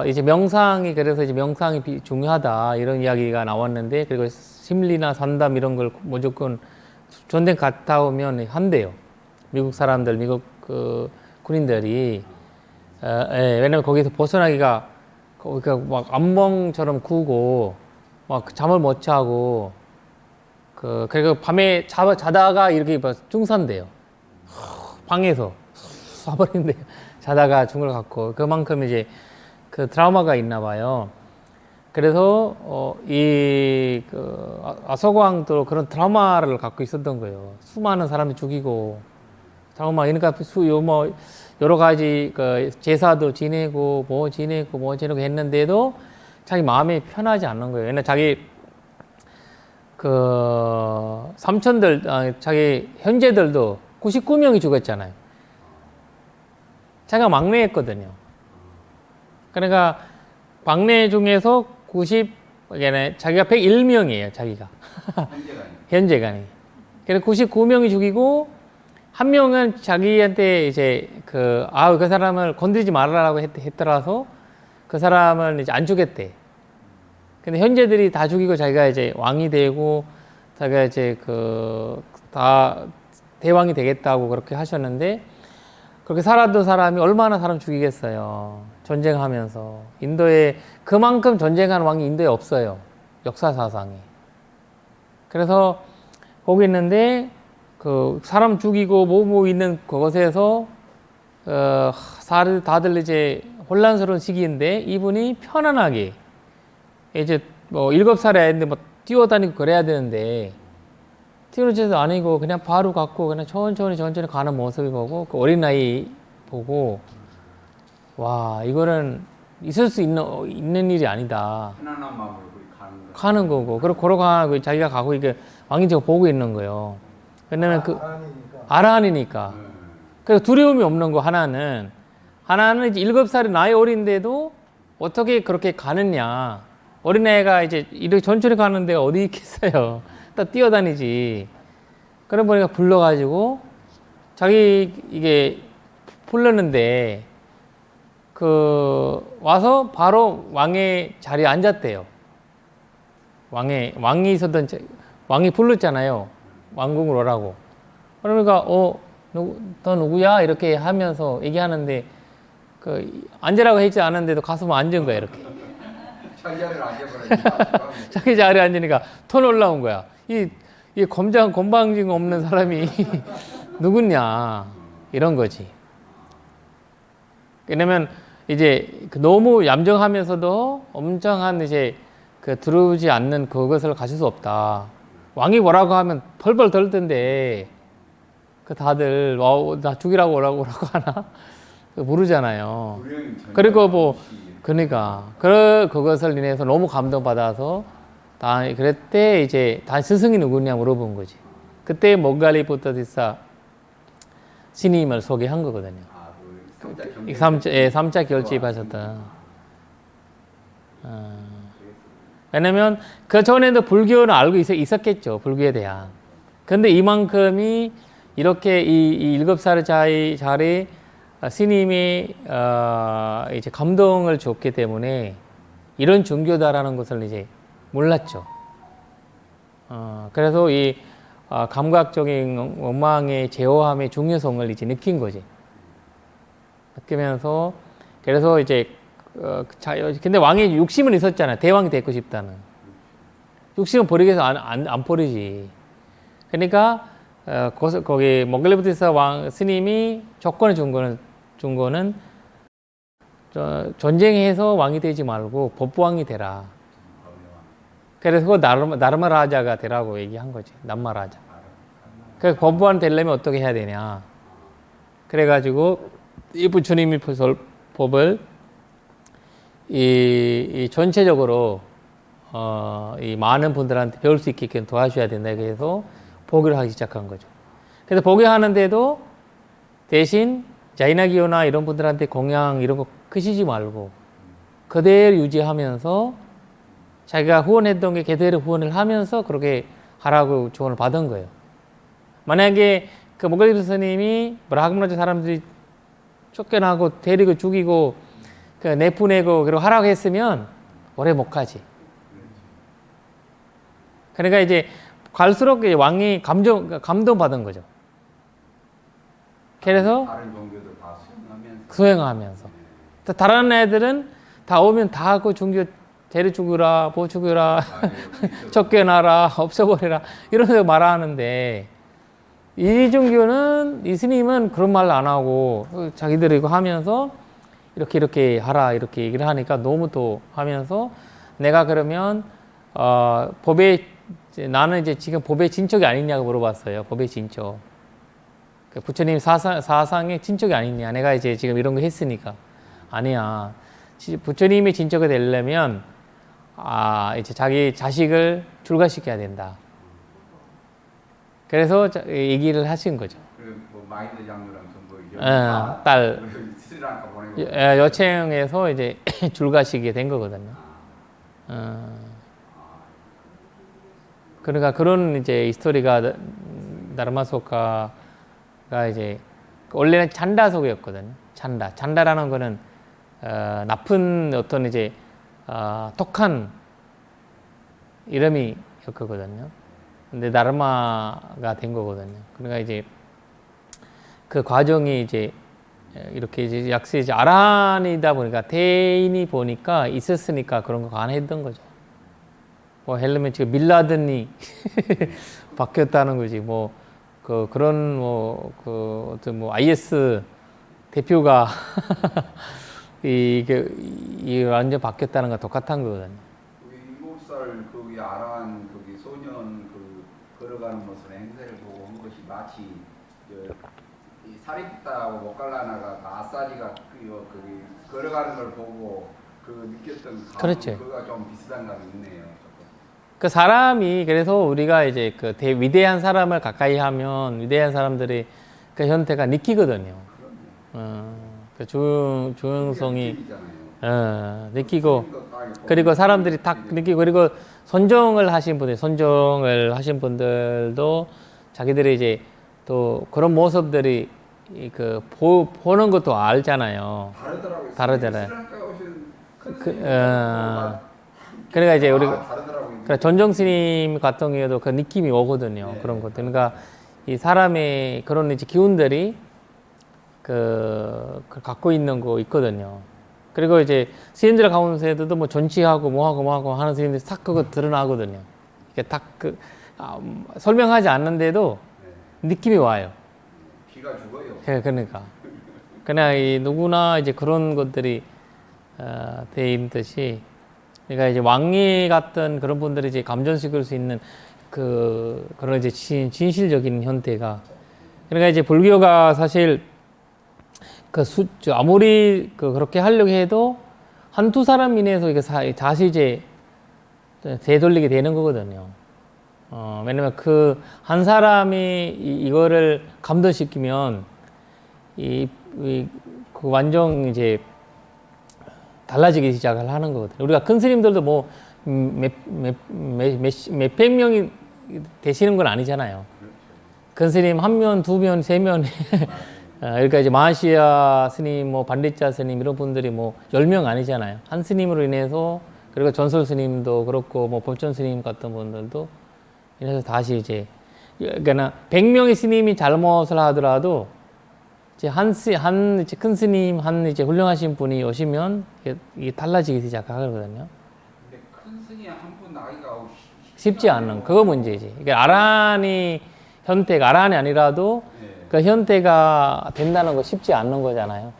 이제 명상이 그래서 이제 명상이 중요하다 이런 이야기가 나왔는데, 그리고 심리나 상담 이런 걸 무조건 전쟁 갔다 오면 한대요. 미국 사람들, 미국 그 군인들이. 예, 왜냐면 거기서 벗어나기가 거기가 막 암몽처럼 꾸고 막 잠을 못 자고 그리고 밤에 자다가 이렇게 중산돼요. 방에서 쏴버린대요. 자다가 죽을 것 같고 그만큼 이제 그 트라우마가 있나 봐요. 그래서 아서광도 그런 트라우마를 갖고 있었던 거예요. 수많은 사람을 죽이고 트라우마. 그러니까 뭐 여러 가지 그 제사도 지내고 뭐 지내고 했는데도 자기 마음이 편하지 않는 거예요. 왜냐 자기 그 삼촌들 자기 형제들도 99명이 죽었잖아요. 자기가 막내였거든요. 그러니까 막내 중에서 자기가 101명이에요, 자기가. 현재간이. 그래서 99명이 죽이고, 한 명은 자기한테 이제 그 사람을 건드리지 말라고 했더라서 그 사람을 이제 안 죽였대. 근데 현재들이 다 죽이고 자기가 이제 왕이 되고, 자기가 이제 다 대왕이 되겠다고 그렇게 하셨는데, 그렇게 살았던 사람이 얼마나 사람 죽이겠어요. 전쟁하면서. 인도에 그만큼 전쟁하는 왕이 인도에 없어요. 역사사상에. 그래서 거기 있는데 그 사람 죽이고 뭐 있는 그곳에서 다들 이제 혼란스러운 시기인데 이분이 편안하게 이제 뭐 7살에 했는데 뭐 뛰어다니고 그래야 되는데 뛰어놀지도 아니고 그냥 바로 갔고 그냥 천천히 가는 모습을 보고 그 어린아이 보고 와 이거는 있을 수 있는 일이 아니다. 편안한 마음으로 가는 거고 그리고 걸어가고 자기가 가고 이게 왕이 저거 보고 있는 거예요. 왜냐면 아라한이니까. 그래서 두려움이 없는 거 하나는 이제 7살의 나이 어린데도 어떻게 그렇게 가느냐. 어린애가 이제 이렇게 천천히 가는 데가 어디 있겠어요. 딱 뛰어다니지. 그래 보니까 불러가지고 자기 이게 불렀는데 와서 바로 왕의 자리에 앉았대요. 왕이 있었던 왕이 불렀잖아요. 왕궁으로 오라고. 그러니까 너 누구야? 이렇게 하면서 얘기하는데 앉으라고 했지 않았는데도 가서 뭐 앉은 거야 이렇게. 자기 자리를 앉아버리니까. 자기 자리에 앉으니까 더 놀라운 거야. 이 건방진 없는 사람이 누구냐 이런 거지. 왜냐면 이제 너무 얌전하면서도 엄청한 이제 들어오지 않는 그것을 가질 수 없다. 왕이 뭐라고 하면 펄펄 떨 텐데 다들 나 죽이라고 오라고 하나 모르잖아요. 그리고 뭐 그러니까 그것을 인해서 너무 감동받아서 그랬대 이제 다 스승이 누구냐 물어본 거지. 그때 몽갈리부터디사 스님을 소개한 거거든요. 삼자 결집하셨다. 왜냐면 그 전에도 불교는 알고 있었겠죠. 불교에 대한. 근데 이만큼이 이렇게 이 7살짜리 스님이 이제 감동을 줬기 때문에 이런 종교다라는 것을 이제 몰랐죠. 그래서 이 감각적인 원망의 제어함의 중요성을 이제 느낀 거지. 느끼면서 그래서 이제 근데 왕의 욕심은 있었잖아요. 대왕이 되고 싶다는. 욕심은 버리기 위해서 안 버리지. 그러니까 거기 몽골리부티사 왕 스님이 조건을 준 거는 전쟁해서 왕이 되지 말고 법왕이 되라. 그래서 그 나르마라자가 되라고 얘기한 거지. 남마라자. 그래서 법왕 되려면 어떻게 해야 되냐. 그래가지고 이 부처님이 법을 이 전체적으로 이 많은 분들한테 배울 수 있게끔 도와줘야 된다. 그래서 보기를 하기 시작한 거죠. 그래서 보기 하는데도 대신 자이나기요나 이런 분들한테 공양 이런 거 크시지 말고 그대로 유지하면서 자기가 후원했던 게 그대로 후원을 하면서 그렇게 하라고 조언을 받은 거예요. 만약에 그 목가지 스님이 브라హ్మణ 사람들이 쫓겨나고 데리고 죽이고 그 내보내고 그리고 하라고 했으면 오래 못 가지. 그러니까 이제 갈수록 왕이 감동받은 거죠. 그래서 다른 종교도 다 수행하면서. 수행하면서. 다른 애들은 다 오면 다 그 종교 데려 죽으라, 보 죽으라, 쫓겨나라, 없애버리라 이러면서 말하는데 이 종교는 이 스님은 그런 말 안 하고 자기들이 이거 하면서 이렇게 하라 이렇게 얘기를 하니까 너무 또 하면서 내가 그러면 법에 나는 이제 지금 법의 진척이 아니냐고 물어봤어요. 법의 진척. 부처님 사상의 진척이 아니냐. 내가 이제 지금 이런 거 했으니까 아니야. 부처님의 진척이 되려면 이제 자기 자식을 출가시켜야 된다. 그래서 얘기를 하신 거죠. 뭐 마인드 장로랑 전부 딸 스리랑카 보내고 여청에서 이제 출가시키게 된 거거든요. 그러니까 그런 이제 스토리가 다르마소카가 이제 원래는 찬다속이었거든요. 찬다라는 거는 나쁜 어떤 이제 독한 이름이었거든요. 근데 다르마가 된 거거든요. 그러니까 이제 그 과정이 이제 이렇게 이제 약세 이제 아란이다 보니까 대인이 보니까 있었으니까 그런 거 가능했던 거죠. 뭐 헬르면 지금 밀라든이 바뀌었다는 거지. 뭐 그런 뭐 어떤 뭐 IS 대표가 이게 완전 바뀌었다는 거 똑같은 거거든요. 7살 거기 아란 거기 소년 그 걸어가는 모습의 행세를 보고 한 것이 마치 이 사리프타하고 모칼라나가 아싸리가 거기 걸어가는 걸 보고 그 느꼈던 감정 그렇죠. 그거가 좀 비슷한 감이 있네요. 그 사람이 그래서 우리가 이제 그 위대한 사람을 가까이 하면 위대한 사람들이 그 현태가 느끼거든요. 그 조용성이 느끼고 그리고 사람들이 딱 느끼고 그리고 선정을 하신 분들도 자기들이 이제 또 그런 모습들이 그 보는 것도 알잖아요. 다르더라고요. 그러니까 이제 우리 그러니까 전정 스님 같은 경우에도 그 느낌이 오거든요. 그런 것들. 그러니까 이 사람의 그런 이제 기운들이 그 갖고 있는 거 있거든요. 그리고 이제 스님들 가운데서도 뭐 전치하고 뭐하고 하는 스님들이 싹 그거 드러나거든요. 이게 딱 설명하지 않는데도 느낌이 와요. 귀가 죽어요. 그러니까. 그냥 누구나 이제 그런 것들이 돼 있는 듯이 그러니까 이제 왕리 같은 그런 분들이 이제 감전시킬 수 있는 그런 이제 진실적인 현태가 그러니까 이제 불교가 사실 아무리 그렇게 하려고 해도 한두 사람 인해서 이게 다시 이제 되돌리게 되는 거거든요. 왜냐면 그 한 사람이 이거를 감동시키면 그 완전 이제 달라지기 시작을 하는 거거든요. 우리가 큰 스님들도 뭐 몇백 명이 되시는 건 아니잖아요. 큰 스님 한 명, 두 명, 세 명. 그러니까 이제 마하시아 스님, 뭐 반리자 스님 이런 분들이 뭐 10명 아니잖아요. 한 스님으로 인해서 그리고 전설 스님도 그렇고 뭐 법전 스님 같은 분들도 인해서 다시 이제 그러니까 100명의 스님이 잘못을 하더라도 이제 이제 큰 스님, 이제 훌륭하신 분이 오시면 이게 달라지기 시작하거든요. 근데 큰 스님 한 분 나기가 쉽지 않은 그거 문제지. 그러니까 아란이 아니라도 그 현태가 된다는 거 쉽지 않는 거잖아요.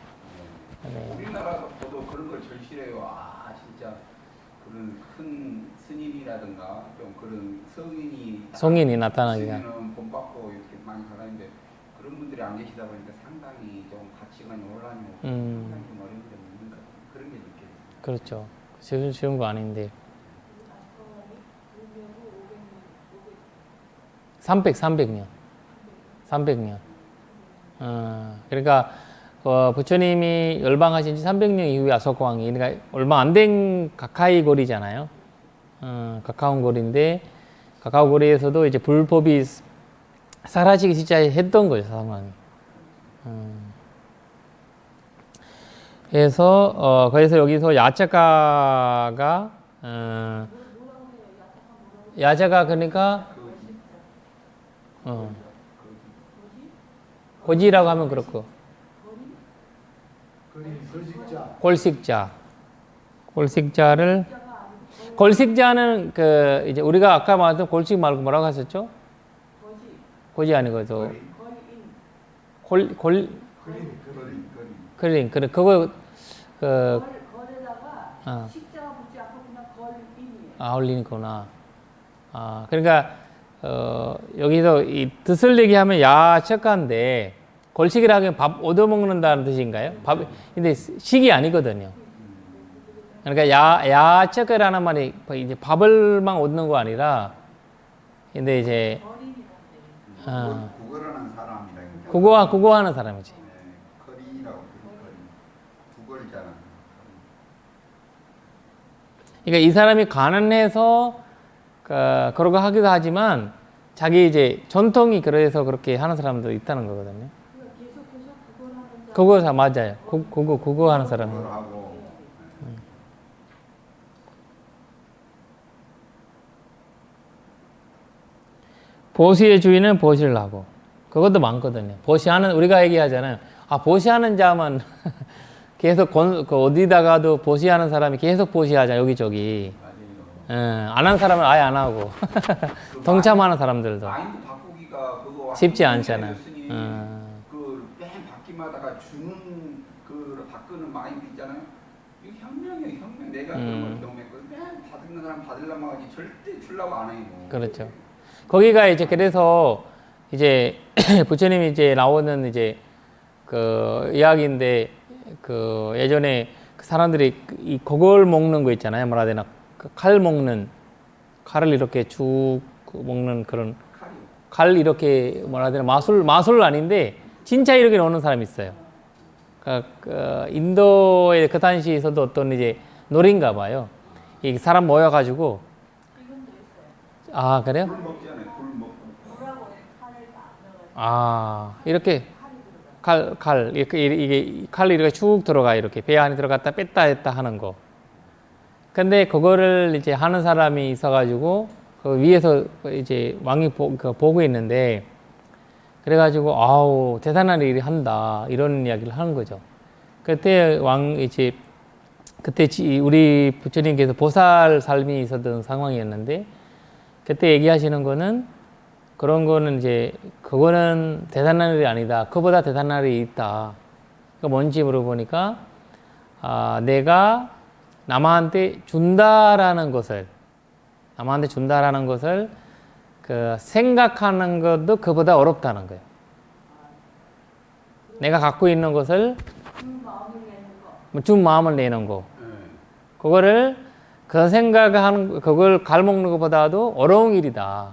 네. 우리나라도 그런 걸 절실해요. 진짜 그런 큰 스님이라든가 좀 그런 성인이 나타나기가. 는 본받고 이렇게 많이 가다니는데 그런 분들이 안 계시다 보니까 상당히 좀 가치관이 올라가고 상당히 좀 어려운 점이 있는 것 같아요. 그런 게 느껴져요. 그렇죠. 쉬운 거 아닌데. 300년. 그러니까 부처님이 열방하신 지 300년 이후에 아소광이, 그러니까 얼마 안 된 가까이 거리잖아요. 가까운 거리인데, 가까운 거리에서도 이제 불법이 사라지기 진짜 했던 거죠, 상황이. 그래서 여기서 야자가가, 야자가 그러니까, 고지라고 하면 그렇고, 걸식자. 골식자는 이제 우리가 아까 말했던 골식 말고 뭐라고 하셨죠? 고지 아니고, 그거, 거래다가 식자가 붙지 않고 그냥 걸인이에요. 올리니구나. 그러니까, 여기서 이 뜻을 얘기하면 야척가인데, 걸식이라고 하면 밥 얻어먹는다는 뜻인가요? 근데 식이 아니거든요. 그러니까 야척가라는 말이 이제 밥을만 얻는 거 아니라, 근데 이제, 국어라는 사람이라. 국어 하는 사람이지. 거리라고 국어잖아. 그러니까 이 사람이 가난해서 그러고 하기도 하지만 자기 이제 전통이 그래서 그렇게 하는 사람도 있다는 거거든요. 계속해서 그걸 하면서 그거 맞아요. 그거 하는 사람. 하고 보시의 주인은 보시를 하고 그것도 많거든요. 보시하는 우리가 얘기하잖아요. 보시하는 자만 계속 어디다가도 보시하는 사람이 계속 보시하자 여기저기. 안 한 사람은 아예 안 하고 동참하는 사람들도 마인드 바꾸기가 그거 쉽지 않잖아요. 그뺑 바퀴마다가 주는 그 바꾸는 마인드 있잖아요. 이거 혁명이에요, 혁명. 내가 그런 걸 경험했고 뺑 받는 사람 받으려고 하지 절대 주려고 안 해요. 그렇죠. 거기가 이제 그래서 이제 부처님이 이제 나오는 이제 그 이야기인데 그 예전에 그 사람들이 이 그걸 먹는 거 있잖아요. 뭐라 해야 되나? 칼 먹는 칼을 이렇게 쭉 먹는 그런 칼 이렇게 뭐라 해야 되나? 마술 아닌데 진짜 이렇게 넣는 사람이 있어요. 그 인도의 그 당시에서도 어떤 이제 놀인가 봐요. 이 사람 모여가지고 그래요? 굴 먹잖아요. 굴 먹고. 이렇게 칼 이게 칼이 이렇게 쭉 들어가 이렇게 배 안에 들어갔다 뺐다 했다 하는 거. 근데 그거를 이제 하는 사람이 있어가지고 그 위에서 이제 왕이 보고 있는데 그래가지고 아우 대단한 일이 한다 이런 이야기를 하는 거죠. 그때 그때 우리 부처님께서 보살 삶이 있었던 상황이었는데 그때 얘기하시는 거는 그런 거는 이제 그거는 대단한 일이 아니다. 그보다 대단한 일이 있다. 그 뭔지 물어보니까 내가 남한테 준다라는 것을 그 생각하는 것도 그보다 어렵다는 거예요. 내가 갖고 있는 것을 준 마음을 내는 거. 그거를 그걸 갈먹는 것보다도 어려운 일이다.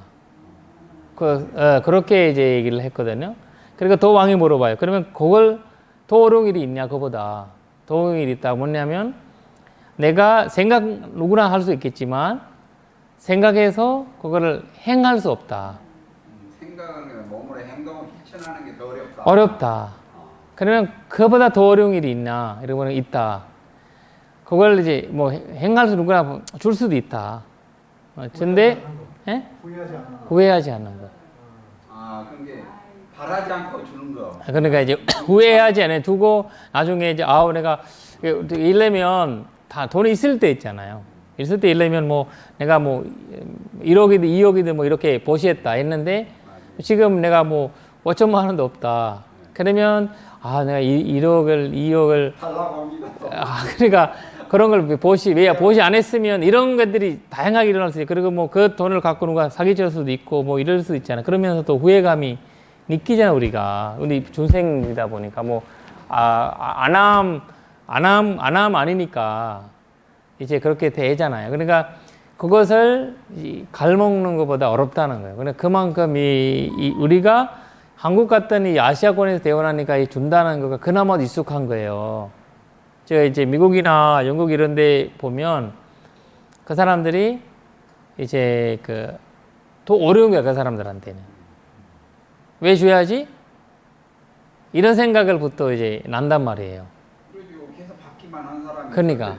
그렇게 이제 얘기를 했거든요. 그러니까 더 왕이 물어봐요. 그러면 그걸 더 어려운 일이 있냐, 그보다. 더 어려운 일이 있다. 뭐냐면, 내가 누구나 할 수 있겠지만, 생각해서 그거를 행할 수 없다. 생각을 몸으로 행동을 실천하는 게 더 어렵다. 어렵다. 그러면 그보다 더 어려운 일이 있나? 이러면 있다. 그걸 이제 뭐 행할 수 누구나 줄 수도 있다. 근데 후회하지 않는 거. 그런 게 바라지 않고 주는 거. 그러니까 이제 후회하지 않아요. 두고 나중에 이제 내가 이러면 다 돈이 있을 때 있잖아요. 있을 때 이러면 뭐 내가 뭐 1억이든 2억이든 뭐 이렇게 보시했다 했는데 지금 내가 뭐 5천만 원도 없다. 그러면 내가 1억을 2억을 달라고 합니다. 그러니까 그런 걸 보시 안 했으면 이런 것들이 다양하게 일어날 수 있어요. 그리고 뭐 그 돈을 갖고 누가 사기칠 수도 있고 뭐 이럴 수도 있잖아요. 그러면서 또 후회감이 느끼잖아요, 우리가. 우리 중생이다 보니까 뭐 안함 아니니까 이제 그렇게 되잖아요. 그러니까 그것을 갈먹는 것보다 어렵다는 거예요. 그러니까 그만큼 우리가 한국 갔더니 아시아권에서 태어나니까 이 준다는 거가 그나마 익숙한 거예요. 제가 이제 미국이나 영국 이런 데 보면 그 사람들이 이제 더 어려운 거야, 그 사람들한테는. 왜 줘야지? 이런 생각을부터 이제 난단 말이에요. 그래도 계속 받기만 한 사람이 그러니까.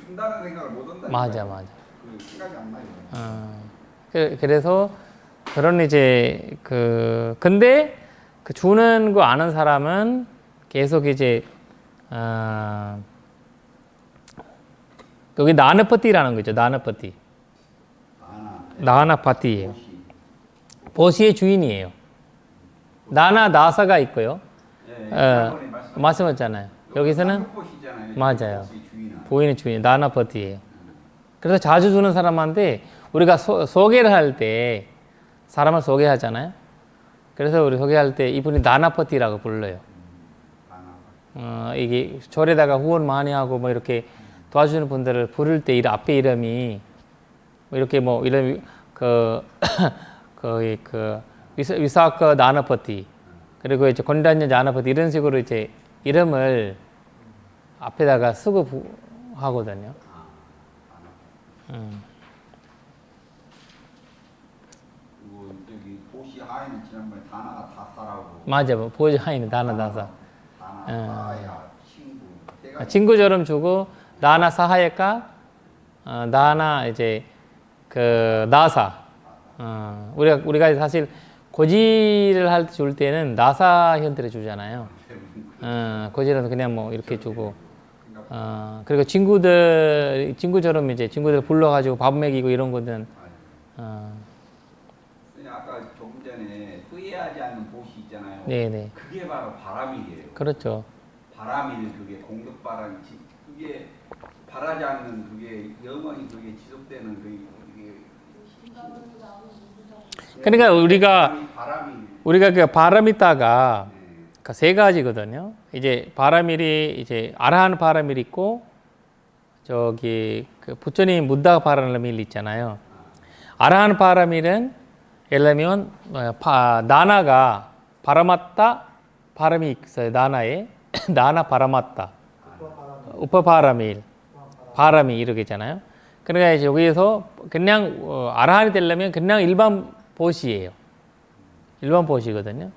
준다는 생각을 못 한다. 맞아. 그 생각이 안 나요. 그래서 그런 이제 근데 그 주는 거 아는 사람은 계속 이제 여기 나나파티라는 거죠. 나나파티. 나나파티예요. 보시의 주인이에요. 나나 나사가 있고요. 말씀하셨잖아요. 여기서는 맞아요. 보이는 주인 나나파티예요. 그래서 자주 주는 사람한테 우리가 소개를 할 때 사람을 소개하잖아요. 그래서 우리 소개할 때 이분이 나나파티라고 불러요. 이게 절에다가 후원 많이 하고 뭐 이렇게 도와주는 분들을 부를 때 앞에 이름이 뭐 이렇게 뭐 이름 위사카 나나파티 그리고 이제 건단녀 나나파티 이런 식으로 이제 이름을 앞에다가 쓰고 하거든요. 여기 보시 하에는 지난번에 다나가 다사라고. 맞아, 보시 하에는 다나 다사. 다나야 친구. 친구처럼 주고 나나 사하예까 나나 이제 나사. 우리가 사실 고지를 할 때 줄 때는 나사 형태로 주잖아요. 고지라도 그냥 뭐 이렇게 주고. 그리고 친구처럼 이제 친구들 불러가지고 밥 먹이고 이런 거는. 아까 조금 전에 후회하지 않는 보시 있잖아요. 네네. 그게 바로 바람이에요. 그렇죠. 바람일 그게 공덕 바람이 그게 바라지 않는 그게 영원히 그게 지속되는 그게 그러니까 우리가 그 바람이다가 세 가지거든요. 이제 바람일이 이제 아라한 바람일 있고 저기 부처님 무다 바람일 있잖아요. 아라한 바람일은 예를 들면 나나가 바람았다 바람이 있어요. 나나에 나나 바람았다 우파 바람일 바람이 이렇게 있잖아요. 그러니까 이제 여기에서 그냥 아라한이 되려면 그냥 일반 보시예요. 일반 보시거든요.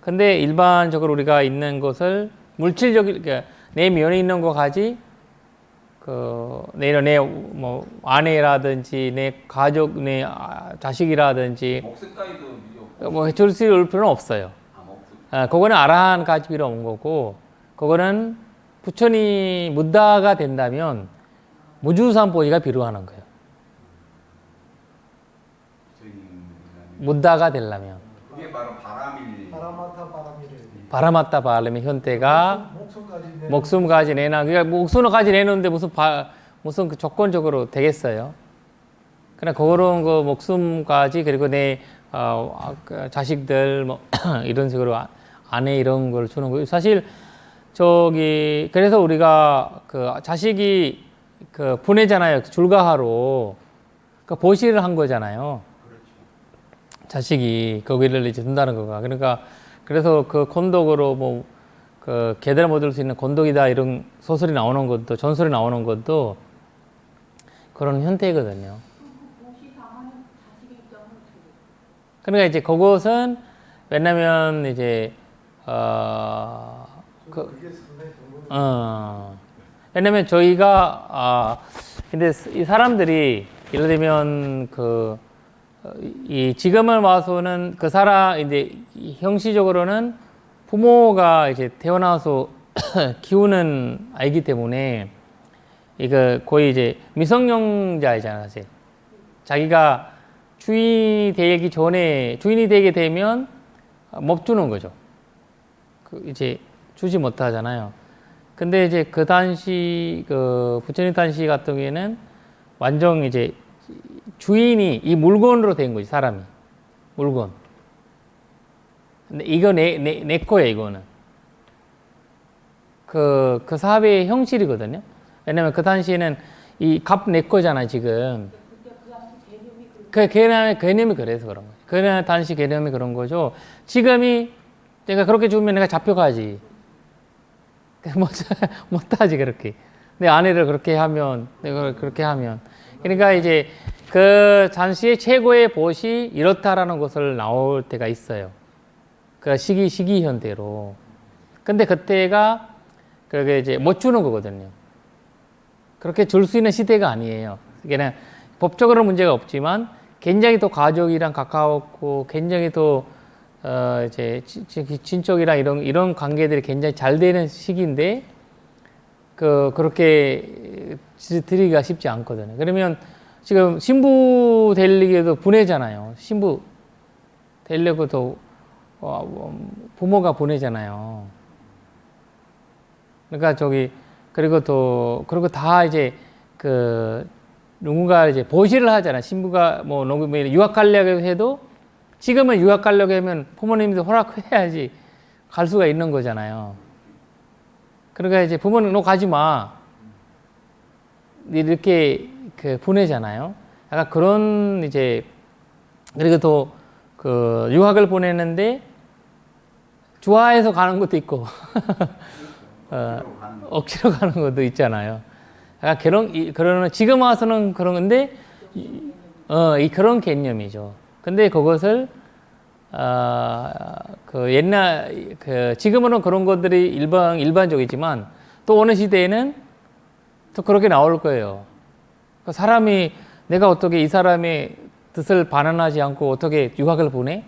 근데 일반적으로 우리가 있는 것을 물질적인 그러니까 내 면에 있는 거 가지 내 뭐 아내라든지 내 가족 내 자식이라든지 뭐 해줄 수 있을 필요는 없어요. 그거는 아라한 가지 필요 없는 거고 그거는 부처님 무다가 된다면 무주산 보기가 필요하는 거예요. 무다가 되려면 그게 바로 바람일. 바라마타 바람의 현태가 목숨까지 내나 그러니까 목숨까지 내는데 무슨 조건적으로 되겠어요? 그냥 그런 거 목숨까지 그리고 내 자식들 뭐 이런 식으로 아내 이런 걸 주는 거예요. 사실 그래서 우리가 자식이 보내잖아요. 줄가하로 보시를 한 거잖아요. 자식이 거기를 이제 둔다는 거가 그러니까 그래서 곤독으로 뭐 개들 못 들 수 있는 곤독이다 이런 소설이 나오는 것도 전설이 나오는 것도 그런 형태거든요. 그러니까 이제 그것은 왜냐면 이제 왜냐면 저희가 근데 이 사람들이 예를 들면 이 지금을 와서는 그 사람 이제 형식적으로는 부모가 이제 태어나서 키우는 아이기 때문에 이거 거의 이제 미성년자이잖아요, 사실. 자기가 주인이 되게 되면 못 주는 거죠. 이제 주지 못하잖아요. 근데 이제 그 당시 부처님 당시 같은 경우에는 완전 이제 주인이 이 물건으로 된 거지, 사람이. 물건. 근데 이거 내 거야, 이거는. 그 사회의 형식이거든요. 왜냐면 그 당시에는 이 값 내 거잖아, 지금. 그 개념이 그래서 그런 거죠. 그냥 단시 개념이 그런 거죠. 지금이 내가 그렇게 주면 내가 잡혀가지. 못하지 그렇게. 내 아내를 그렇게 하면 내가 그렇게 하면. 그러니까 이제 그 당시의 최고의 보시 이렇다라는 것을 나올 때가 있어요. 그 시기현대로. 근데 그때가 그게 이제 못 주는 거거든요. 그렇게 줄 수 있는 시대가 아니에요. 그냥 법적으로는 문제가 없지만 굉장히 또 가족이랑 가까웠고 굉장히 또 이제 친족이랑 이런 관계들이 굉장히 잘 되는 시기인데 그렇게 드리기가 쉽지 않거든요. 그러면 지금 신부 되려기에도 보내잖아요. 신부 되려고도 부모가 보내잖아요. 그러니까 그리고 다 이제 누군가 이제 보시를 하잖아. 신부가 뭐 유학 가려고 해도 지금은 유학 가려고 하면 부모님도 허락해야지 갈 수가 있는 거잖아요. 그러니까 이제 부모는 너 가지 마. 이렇게 보내잖아요. 약간 그런 이제 그리고 또 유학을 보내는데 좋아해서 가는 것도 있고 억지로 가는 것도 있잖아요. 약간 그런 지금 와서는 그런 건데 그런 개념이죠. 근데 그것을 지금은 그런 것들이 일반적이지만 또 어느 시대에는 또 그렇게 나올 거예요. 사람이 내가 어떻게 이 사람의 뜻을 반환하지 않고 어떻게 유학을 보내?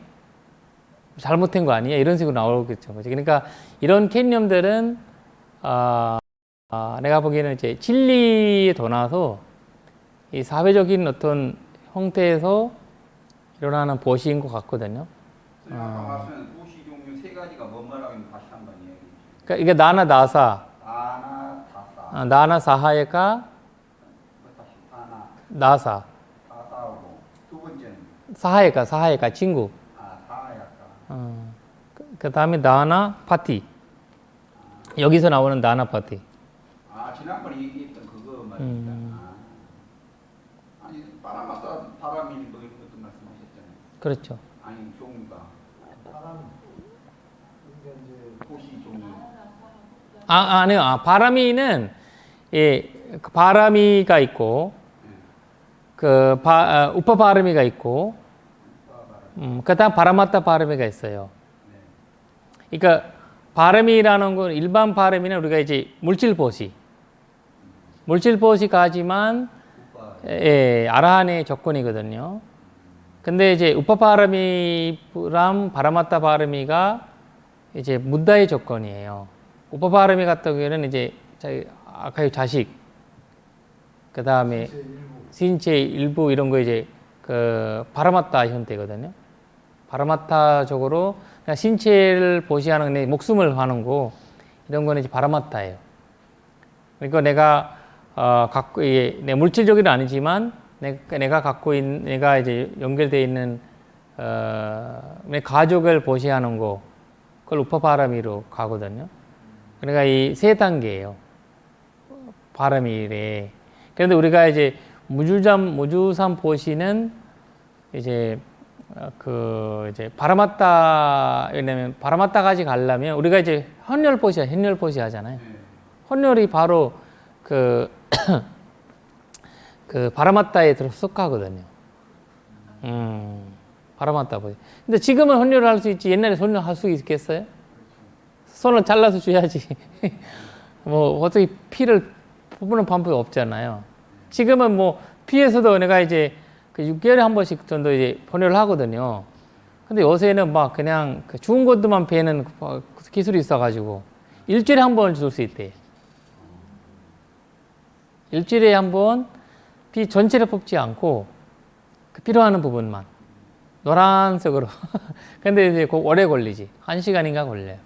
잘못된 거 아니야? 이런 식으로 나오겠죠. 그러니까 이런 개념들은 내가 보기에는 이제 진리에 더 나아서 이 사회적인 어떤 형태에서 일어나는 보시인 것 같거든요. 아까 말씀하신 보시 종류 세 가지가 뭐라고 다시 한번 이야기해 주세요. 그러니까 이게 나나 나사, 아나 다사. 나나 사하에까 아나 나사, 다사하고 두 번째는 사하에까 친구. 사하야까. 그 다음에 나나 파티. 여기서 나오는 나나 파티. 지난번에 얘기했던 그거 말입니다. 아니 바람마다 바람이 뭐 이런 것도 말씀하셨잖아요. 그렇죠. 아니 종류가 바람 그러니까 이제 보시 종류. 아니요. 바람이는 그 바람이가 있고 우파 바람이가 있고 그다음 바람았다 바람이가 있어요. 그러니까 바람이라는 건 일반 바람이는 우리가 이제 물질보시까지만 아라한의 조건이거든요. 근데 이제 우파바람이랑 바람았다 바람이가 이제 무다의 조건이에요. 우파바람이 같은 경우에는 이제 아까 자식, 그 다음에 신체 일부 이런 거 이제 바람았다 형태거든요. 바람았다적으로 그냥 신체를 보시하는 내 목숨을 하는 거 이런 거는 이제 바람았다예요. 그러니까 내가 내 물질적인 아니지만 내가 이제 연결되어 있는 내 가족을 보시하는 거 그걸 우파바람이로 가거든요. 그러니까 이 세 단계예요. 바람이래. 그런데 우리가 이제 무주삼 보시는 이제 이제 바람았다, 왜냐면 바람았다까지 가려면 우리가 이제 헌혈보시 하잖아요. 헌혈이 바로 바람았다에 속하거든요. 바람았다 보시. 근데 지금은 헌혈을 할 수 있지, 옛날에 헌혈 할 수 있겠어요? 손을 잘라서 줘야지. 뭐, 어떻게 피를 뽑는 방법이 없잖아요. 지금은 뭐, 피에서도 내가 이제 6개월에 한 번씩 정도 이제 헌혈을 하거든요. 근데 요새는 막 그냥 죽은 것들만 베는 기술이 있어가지고, 일주일에 한 번 줄 수 있대요. 일주일에 한 번 피 전체를 뽑지 않고, 필요한 부분만. 노란색으로. 근데 이제 오래 걸리지. 1시간인가 걸려요.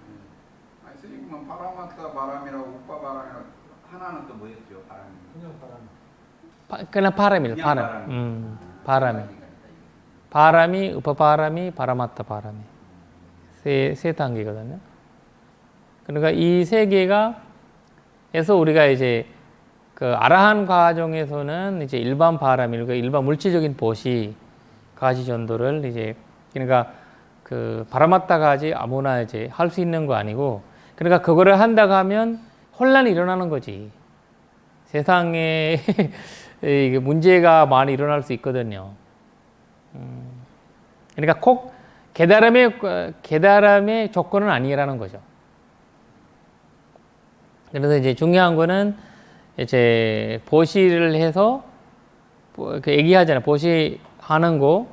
아니 선생님은 바람았다 바람이라고 우파 바람이라고 하나는 또 뭐였죠? 바람이. 그냥 바람. 그냥 바람이에요. 바람이. 바람이, 우파바람이, 바람았다 바람이. 세 단계거든요. 그러니까 이 세 개가 해서 우리가 이제 아라한 과정에서는 이제 일반 바람이, 그러니까 일반 물질적인 보시, 가지 정도를 이제 그러니까 그 바라맞다 가지 아무나 이제 할 수 있는 거 아니고 그러니까 그거를 한다고 하면 혼란이 일어나는 거지. 세상에 이게 문제가 많이 일어날 수 있거든요. 그러니까 꼭 깨달음의 조건은 아니라는 거죠. 그래서 이제 중요한 거는 이제 보시를 해서 그 얘기하잖아요. 보시하는 거,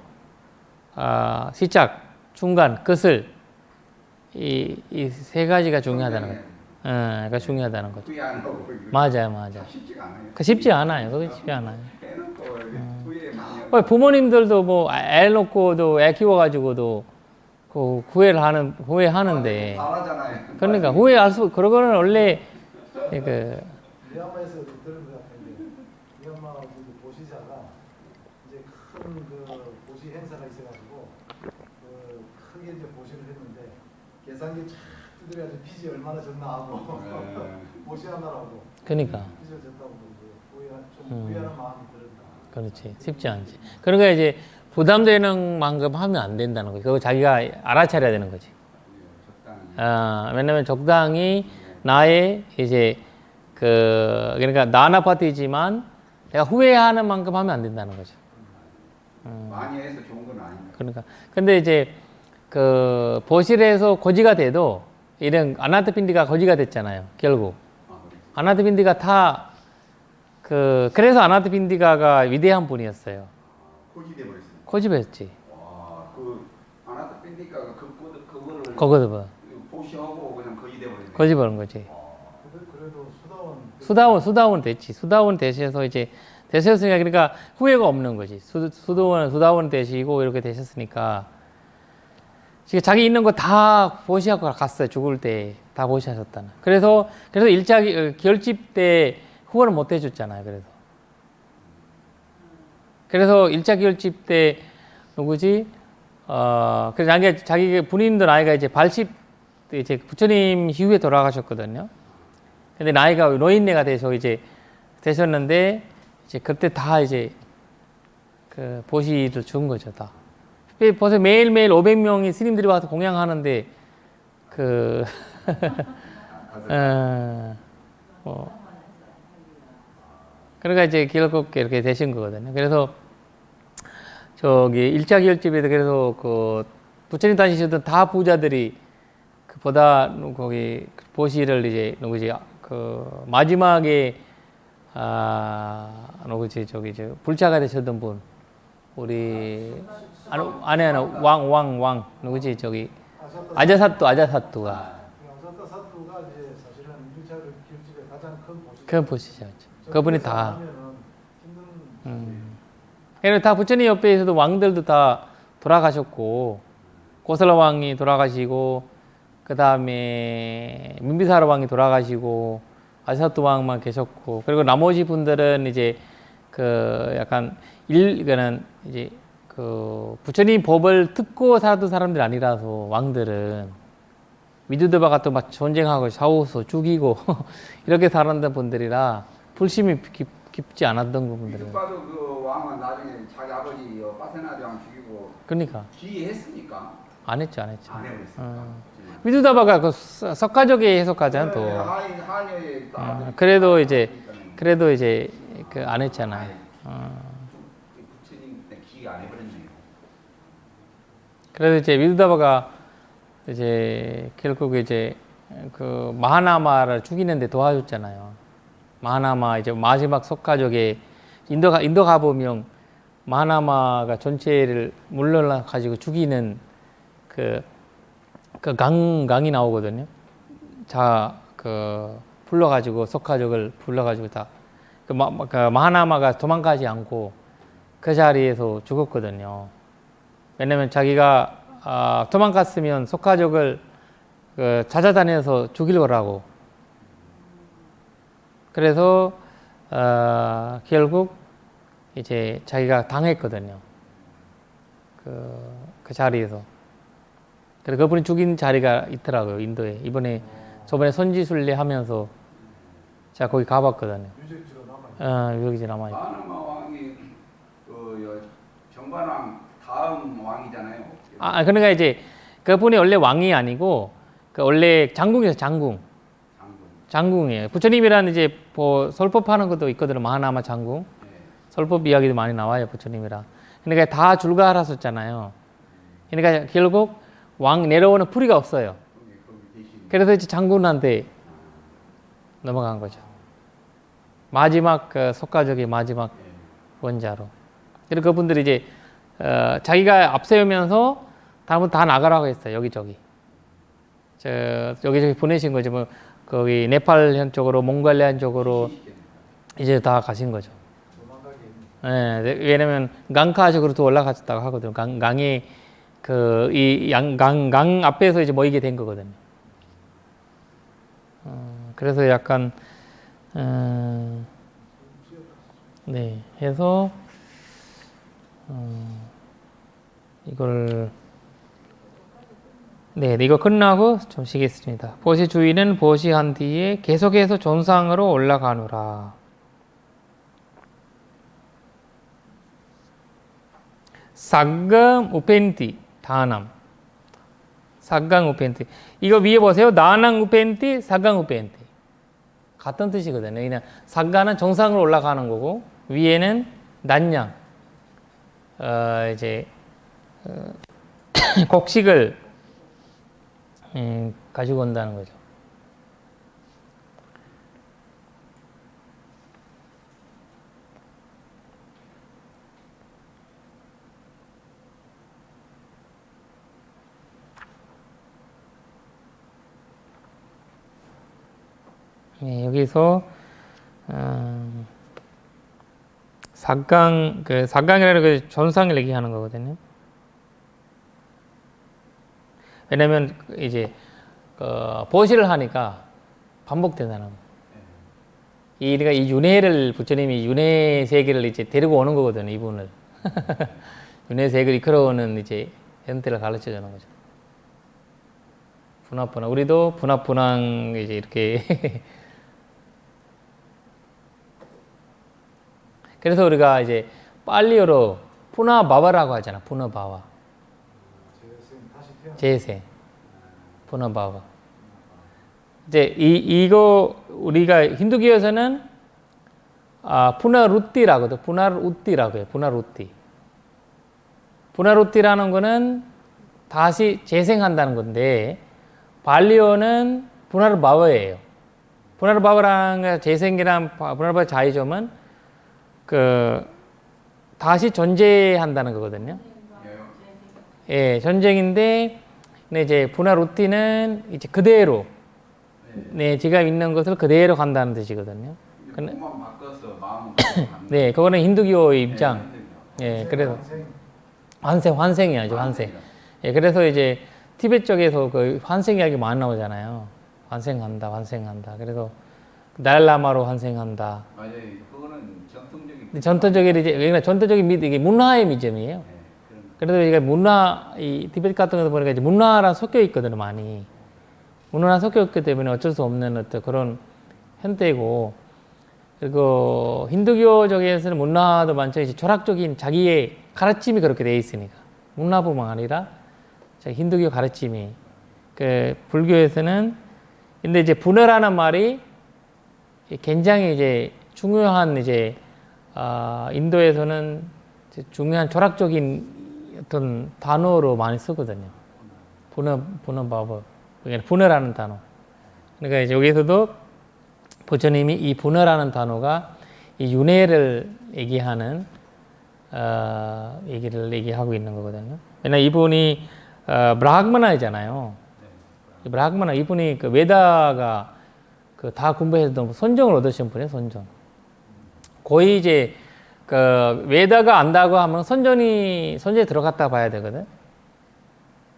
시작, 중간, 끝을 이 세 가지가 중요하다는 거예요. 그러니까 중요하다는 거죠. 후회 안 하고 맞아요. 쉽지가 않아요. 그 쉽지 않아요. 그게 쉽지 않아요. 해놓고 후회 많이 하고. 부모님들도 뭐 애 놓고도 애 키워가지고도 그 후회하는데. 잘하잖아요. 그러니까 후회할 수 그런 거는 원래 그 미얀마에서 들은 것 같은데 미얀마 보시자가 이제 큰 그 보시 행사가 있어가지고 그 크게 이제 보시를 했는데 계산기 쫙 두드려가지고 빚이 얼마나 졌나 하고 보시하느라고 그러니까 빚을 졌다고 후회하는 마음이 들었다. 그렇지 쉽지 않지. 그러니까 이제 부담되는 만큼 하면 안 된다는 거지. 그거 자기가 알아차려야 되는 거지. 왜냐면 적당히 나의 이제 그러니까 난 아파트이지만 내가 후회하는 만큼 하면 안 된다는 거죠. 많이 해서 좋은 건 아닙니다. 그러니까 근데 이제 그 보실에서 고지가 돼도 이런 아나트핀디가 고지가 됐잖아요. 결국 아나트핀디가 다 그래서 아나트핀디가가 위대한 분이었어요. 고지돼 버렸어요. 고집했지. 와, 그 아나트핀디가가 그거를 거기서 보시하고 그냥 거지돼 버렸네. 고집하는 거지. 그래도 수다원 됐지. 수다원 대시해서 이제 되셨으니까 그러니까 후회가 없는 거지. 수다원 되시고 이렇게 되셨으니까 지금 자기 있는 거 다 보시하고 갔어요. 죽을 때 다 보시하셨다는. 그래서 일자 결집 때 후원을 못 해줬잖아요. 그래서 일자 결집 때 누구지? 그래서 자기 본인도 나이가 이제 80 이제 부처님 이후에 돌아가셨거든요. 근데 나이가 노인네가 돼서 이제 되셨는데 이제 그때 다 이제 그 보시를 준 거죠, 다. 벌써 매일매일 500명이 스님들이 와서 공양하는데 그러니까 이제 결국 이렇게 되신 거거든요. 그래서 저기 일자결집에도 그래서 그 부처님 다니시던 다 부자들이 그보다 거기 보시를 이제 누구지 그 마지막에 누구지 저기 저 불자가 되셨던 분 우리 아내 왕 누구지 저기 아자사뚜가 아자타 사투가 이제 사실은 일차 결집의 가장 큰 보시죠. 그분이 다. 그래서 다 부처님 옆에서도 왕들도 다 돌아가셨고 고슬라 왕이 돌아가시고 그 다음에 민비사라 왕이 돌아가시고 아자사뚜 왕만 계셨고 그리고 나머지 분들은 이제 그 약간 그는 이제 그 부처님 법을 듣고 살았던 사람들이 아니라서 왕들은 미두드바가 또 막 전쟁하고 싸워서 죽이고 이렇게 살았던 분들이라 불심이 깊지 않았던 분들이에요. 미두바도 그 왕은 나중에 자기 아버지 빠세나디 왕 죽이고 그러니까 기했습니까? 안 했죠. 안 해버렸습니까? 미두다바가 그 석가적에 해석하잖아 또. 한여에 그래도 이제 그 안 했잖아요. 부처님 때 기가 안 해버렸네요. 그래서 이제 미두다바가 이제 결국 이제 그 마하나마를 죽이는데 도와줬잖아요. 마하나마 이제 마지막 석가족에 인도 가보면 마하나마가 전체를 물러나 가지고 죽이는 그 강이 나오거든요. 불러가지고 석가족을 불러가지고 다 그 마하나마가 도망가지 않고 그 자리에서 죽었거든요. 왜냐면 자기가 도망갔으면 석가족을 찾아다녀서 죽일 거라고. 그래서 결국 이제 자기가 당했거든요. 그 자리에서. 그래서 그분이 죽인 자리가 있더라고요. 인도에. 저번에 선지순례 하면서 제가 거기 가봤거든요. 유적지로 남아있어요. 유적지 남아있고. 마하나마 왕이 정반왕 다 다음 왕이잖아요. 그러니까 이제 그분이 원래 왕이 아니고 그 원래 장궁이에요. 장궁. 장군. 장궁이에요. 부처님이라는 이제 뭐 설법하는 것도 있거든요. 마하나마 장궁. 네. 설법 이야기도 많이 나와요. 부처님이랑. 그러니까 다 줄가하셨잖아요. 그러니까 결국 왕 내려오는 풀이가 없어요. 거기 계신. 그래서 이제 장군한테 넘어간 거죠. 마지막 그 속가족의 마지막 네. 원자로. 그리고 그분들이 이제 자기가 앞세우면서 다음은 다 나가라고 했어요. 여기저기. 여기저기 보내신 거죠. 뭐 거기 네팔 쪽으로, 몽골리안 쪽으로 이제 다 가신 거죠. 네, 왜냐면 강카 쪽으로 또 올라갔다고 하거든요. 강이 그 이 강 앞에서 이제 모이게 된 거거든요. 그래서 약간 네, 해서 이걸 네, 이거 끝나고 좀 쉬겠습니다. 보시 주인은 보시한 뒤에 계속해서 존상으로 올라가노라. 사강 우펜티 다남. 사강 우펜티. 이거 위에 보세요. 나낭 우펜티, 사강 우펜티. 같은 뜻이거든요. 그냥 사강은 정상으로 올라가는 거고 위에는 난양. 이제 곡식을 가지고 온다는 거죠. 네, 여기서 사강이라는 그 전상을 얘기하는 거거든요. 왜냐면 이제 보시를 하니까 반복된다는 거. 우리가 이 윤회를 부처님이 윤회 세계를 이제 데리고 오는 거거든요. 이분을 윤회 세계를 이끌어오는 이제 형태를 가르쳐 주는 거죠. 분합분항. 우리도 분합분항 이제 이렇게 그래서 우리가 이제 빨리어로 푸나바바라고 하잖아. 푸나바바. 재생. 푸나바바. 이제 이거 우리가 힌두교에서는 푸나루띠라고도 푸나루띠라고 해요. 푸나루띠. 푸나루띠라는 거는 다시 재생한다는 건데 발리어는 푸나르바바예요. 푸나르바바라는 재생이란 푸나르바바 자의점은 다시 존재한다는 거거든요. 예, 전쟁인데, 근데 이제 푸나루티는 이제 그대로, 네, 지가 있는 것을 그대로 간다는 뜻이거든요. 몸만 바꿔서 마음을 네, 그거는 힌두교 입장. 예, 그래서 환생이야죠, 환생. 예, 그래서 이제 티베트 쪽에서 그 환생 이야기 많이 나오잖아요. 환생한다, 환생한다. 그래서 달라마로 환생한다. 맞아요. 그거는 전통적인 이제 전통적인 이게 문화의 미점이에요. 그래도 이게 문화 이 티베트 같은 거 보니까 이제 문화랑 섞여 있거든요, 많이. 문화랑 섞여 있기 때문에 어쩔 수 없는 어떤 그런 형태고, 그리고 힌두교 쪽에서는 문화도 많죠. 이제 철학적인 자기의 가르침이 그렇게 돼 있으니까 문화뿐만 아니라 힌두교 가르침이 불교에서는 근데 이제 분해라는 말이 굉장히 이제 중요한 이제 인도에서는 중요한 철학적인 어떤 단어로 많이 쓰거든요. 분해바바. 분해라는 단어. 그러니까 이제 여기서도 부처님이 이 분해라는 단어가 이 윤회를 얘기하는 얘기를 얘기하고 있는 거거든요. 왜냐 이분이 브라흐마나이잖아요. 브라흐마나 이분이 그 웨다가 다 공부해서 선정을 얻으신 분이에요. 선정. 거의 이제 웨다가 안다고 하면 선전에 들어갔다 봐야 되거든.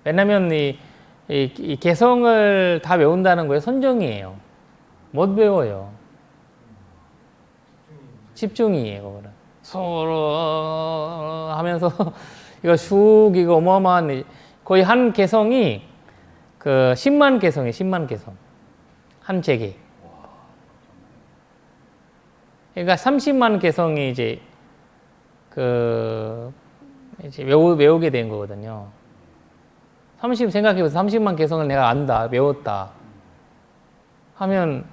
왜냐면 이 개성을 다 외운다는 거에 선정이에요. 못 배워요. 집중이에요, 그거는. 서로 하면서 이거 이거 어마어마한 거의 한 개성이 10만 개성이에요. 10만 개성. 한 책에. 그러니까 30만 개성이 이제 이제 외우게 된 거거든요. 30 생각해보세요. 30만 개성을 내가 안다, 외웠다 하면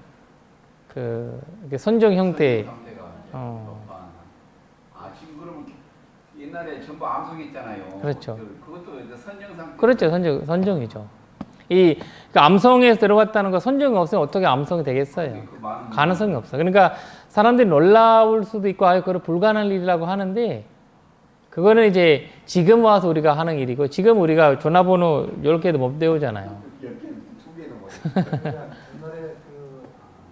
이게 선정 형태. 상태가 어. 지금 그러면 옛날에 전부 암송했잖아요. 그렇죠. 그것도 이제 선정 상태. 그렇죠. 선정이죠. 그 암성에 들어갔다는 거 선정이 없으면 어떻게 암성이 되겠어요? 가능성이 없어. 그러니까 사람들이 놀라울 수도 있고 그걸 불가능한 일이라고 하는데 그거는 이제 지금 와서 우리가 하는 일이고 지금 우리가 전화번호 10개도 못 배우잖아요. 10개, 2개도 못 그냥 옛날에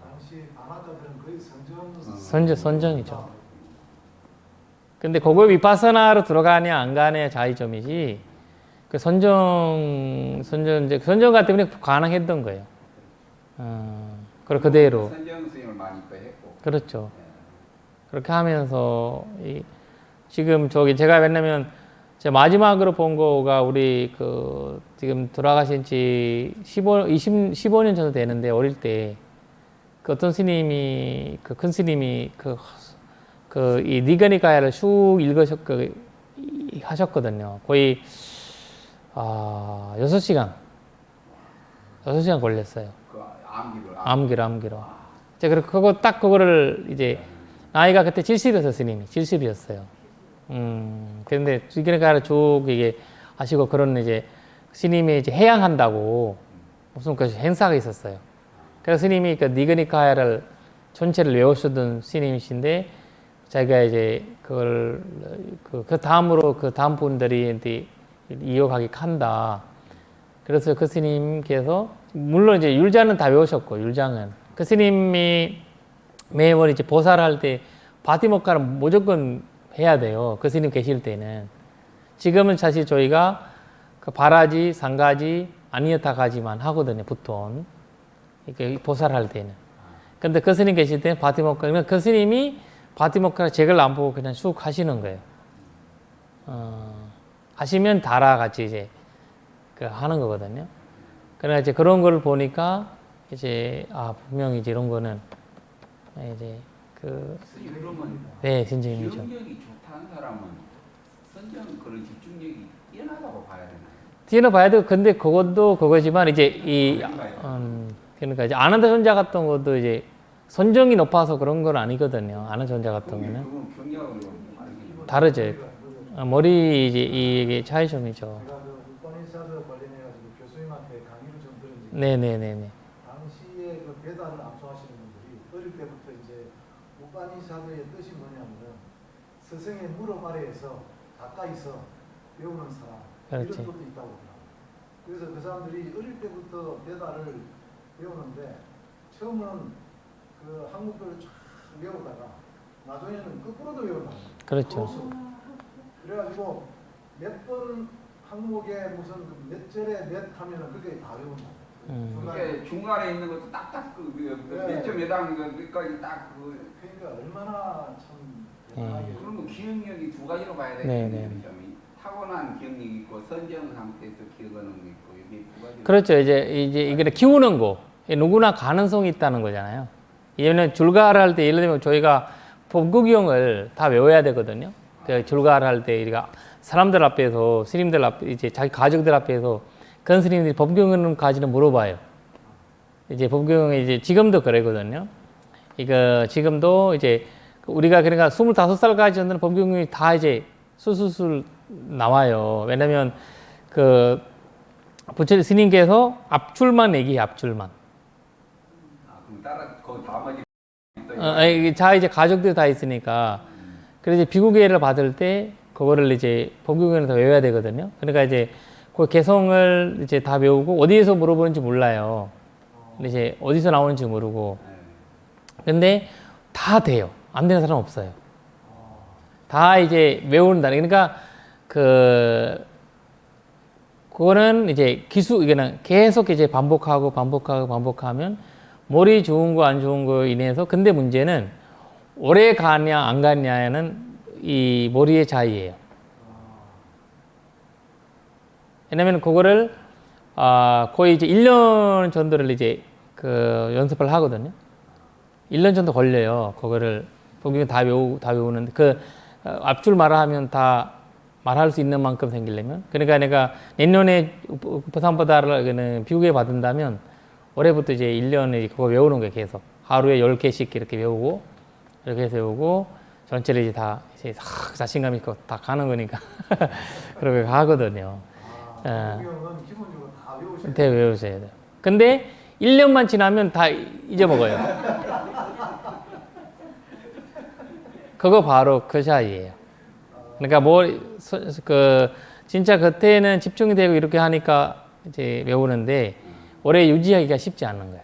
당시 방학자들은 거의 선정이죠. 근데 그거 위파사나로 들어가냐 안 가냐 차이점이지 그 선정 같은 경우는 가능했던 거예요. 그대로. 선정 스님을 많이 또 했고. 그렇죠. 그렇게 하면서 지금 제가 왜냐면 제가 마지막으로 본 거가 우리 지금 돌아가신 지 15년 정도 되는데 어릴 때 어떤 스님이 큰 스님이 이 니가니카야를 쭉 하셨거든요. 거의 6시간 걸렸어요. 그 암기로. 제가 그거를 이제 나이가 그때 70이었어요, 스님이. 70이었어요. 그런데 니가니카야를 쭉 이게 하시고 그런 이제 스님이 이제 해양한다고 무슨 그 행사가 있었어요. 그래서 스님이 니가니카야를 전체를 외우시던 스님이신데 자기가 이제 그걸 다음으로 다음 분들이 이어가게 한다. 그래서 그 스님께서 물론 이제 율자는 다 외우셨고 율장은 그 스님이 매번 이제 보살할 때 바티모카는 무조건 해야 돼요. 그 스님 계실 때는. 지금은 사실 저희가 바라지, 상가지, 아니어타가지만 하거든요. 보통 이렇게 보살할 때는. 근데 그 스님 계실 때는 바티모카 그 스님이 바티모카를 책을 안 보고 그냥 쑥 하시는 거예요. 하시면 다라 같이 이제 하는 거거든요. 그러나 이제 그런 걸 보니까 이제 분명히 이제 이런 거는 이제 그러면 네, 선생님이죠. 기억력이 좋다는 사람은 선정 그런 집중력이 뛰어나다고 봐야 되나요? 뛰어봐야 되고 근데 그것도 그거지만 이제 그러니까 이제 아난다 존자 같은 것도 이제 선정이 높아서 그런 건 아니거든요. 아난다 존자 같은 거는 그건 경력으로 다르게 다르죠. 머리 이제 이게 차이점이죠. 제가 우파니샤드 관련해가지고 교수님한테 강의를 좀 들은 적이 네네네네. 당시에 베다를 암송하시는 분들이 어릴 때부터 이제 우파니샤드의 뜻이 뭐냐면은 스승의 무릎 아래에서 가까이서 배우는 사람 그렇지. 이런 뜻도 있다고 합니다. 그래서 그 사람들이 어릴 때부터 베다를 배우는데 처음은 한국어를 쫙 외우다가 나중에는 거꾸로도 외운다. 그렇죠. 그래가지고 몇 번 항목에 무슨 몇 절에 몇 하면은 그게 다 외운다. 그게 중간에 있는 것도 딱딱 몇점 몇당 끝까지 딱 그러니까 얼마나 참 네. 그러면 기억력이 두 가지로 봐야 네, 되는 점이 타고난 기억력이 있고 선정 상태에서 기억하는 게 있고 이게 두 가지. 그렇죠. 이제 이게 키우는 거 누구나 가능성이 있다는 거잖아요. 얘는 줄가를 할 때 예를 들면 저희가 법구경을 다 외워야 되거든요. 그 줄가를 할 때 우리가 사람들 앞에서 스님들 앞에 이제 자기 가족들 앞에서 그런 스님들이 법구경까지는 물어봐요. 이제 법구경이 이제 지금도 그러거든요. 지금도 이제 우리가 그러니까 25살까지 전에는 법구경이 다 이제 술술술 나와요. 왜냐면 부처 스님께서 앞줄만 얘기해 앞줄만. 그럼 따라 그 다음에 이제 가족들 다 있으니까. 그래서 이제 비구계를 받을 때 그거를 이제 법규경을 다 외워야 되거든요. 그러니까 이제 그 개성을 이제 다 외우고 어디에서 물어보는지 몰라요. 근데 이제 어디서 나오는지 모르고. 근데 다 돼요. 안 되는 사람 없어요. 다 이제 외운다. 그러니까 그거는 이제 이거는 계속 이제 반복하면 머리 좋은 거 안 좋은 거 인해서 근데 문제는 오래 가냐 안 가냐는 이 머리의 차이예요. 왜냐면 그거를 거의 이제 1년 정도를 이제 연습을 하거든요. 1년 정도 걸려요. 그거를 보기면 다 외우는데 앞줄 말아 하면 다 말할 수 있는 만큼 생기려면. 그러니까 내가 내년에 부산바다를 비우게 받는다면 올해부터 이제 1년에 그거 외우는 거예요. 계속 하루에 10개씩 이렇게 외우고 이렇게 해서 외우고 전체를 이제 다 이제 싹 자신감 있고 다 가는 거니까 그렇게 하거든요. 구경은 기본적으로 다 외우셔야 대 외우셔야 돼요. 근데 1년만 지나면 다 잊어먹어요. 그거 바로 그 사이예요. 그러니까 진짜 그때는 집중이 되고 이렇게 하니까 이제 외우는데 오래 유지하기가 쉽지 않은 거예요.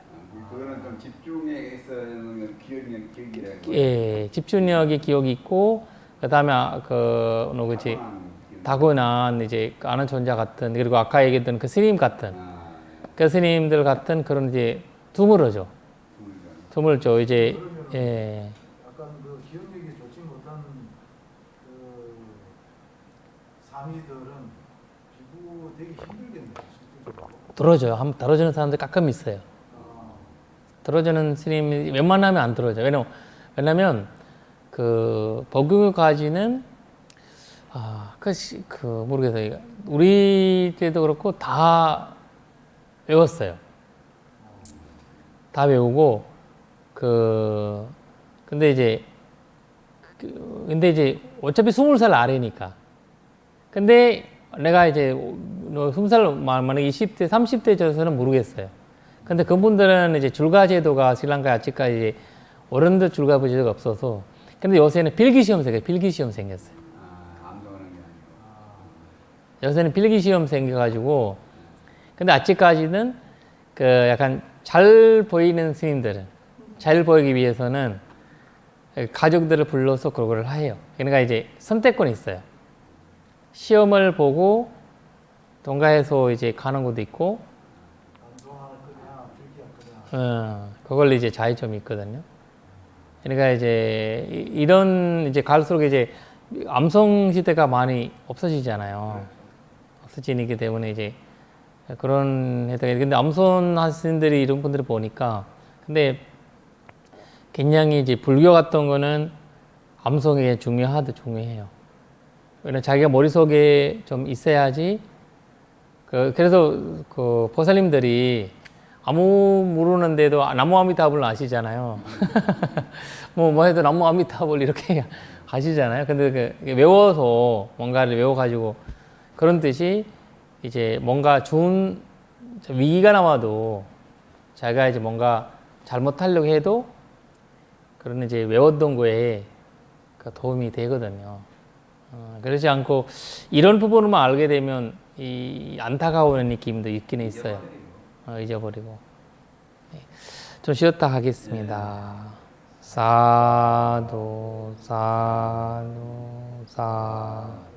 그거는 좀 집중에 있어서는 기억이라고. 예, 집중력이 기억이 있고 그다음에 누구지 타고난 이제 아는 존재 같은 그리고 아까 얘기했던 그 스님 같은 그 스님들 같은 그런 이제 드물어져. 드물죠. 이제 예. 약간 그 기억력이 좋지 못한 그 사미들은 피부 되게 힘들겠네요. 실질적으로. 들어져요. 들어지는 사람들 가끔 있어요. 들어주는 스님이 웬만하면 안 들어져. 왜냐면 그 법규까지는 모르겠어요. 우리 때도 그렇고 다 외웠어요. 다 외우고 근데 이제 어차피 20살 아래니까. 근데 내가 이제 20살 만약에 20대, 30대 져서는 모르겠어요. 근데 그분들은 이제 줄가 제도가 스리랑카에 아직까지 어른들 줄가 제도가 없어서. 근데 요새는 필기시험 생겼어요. 암송하는 게 아니고. 요새는 필기시험 생겨가지고. 근데 아직까지는 그 약간 잘 보이는 스님들은 잘 보이기 위해서는 가족들을 불러서 그걸 해요. 그러니까 이제 선택권이 있어요. 시험을 보고 통과해서 이제 가는 것도 있고, 그걸 이제 차이점이 있거든요. 그러니까 이제 이런 이제 갈수록 이제 암송 시대가 많이 없어지잖아요. 없어지기 때문에 이제 그런 해당이. 근데 암송 하신들이 이런 분들을 보니까 근데 굉장히 이제 불교 같은 거는 암송이 중요해요. 왜냐면 자기가 머릿속에 좀 있어야지. 그래서 그 보살님들이 아무 모르는데도 나무 아미타불 아시잖아요. 뭐 해도 나무 아미타불 이렇게 하시잖아요. 근데 외워서 뭔가를 외워가지고 그런 뜻이 이제 뭔가 좋은 위기가 나와도 자기가 이제 뭔가 잘못하려고 해도 그런 이제 외웠던 거에 도움이 되거든요. 그러지 않고 이런 부분만 알게 되면 이 안타까운 느낌도 있긴 있어요. 잊어버리고. 네. 좀 쉬었다 하겠습니다. 사두, 사두, 사두.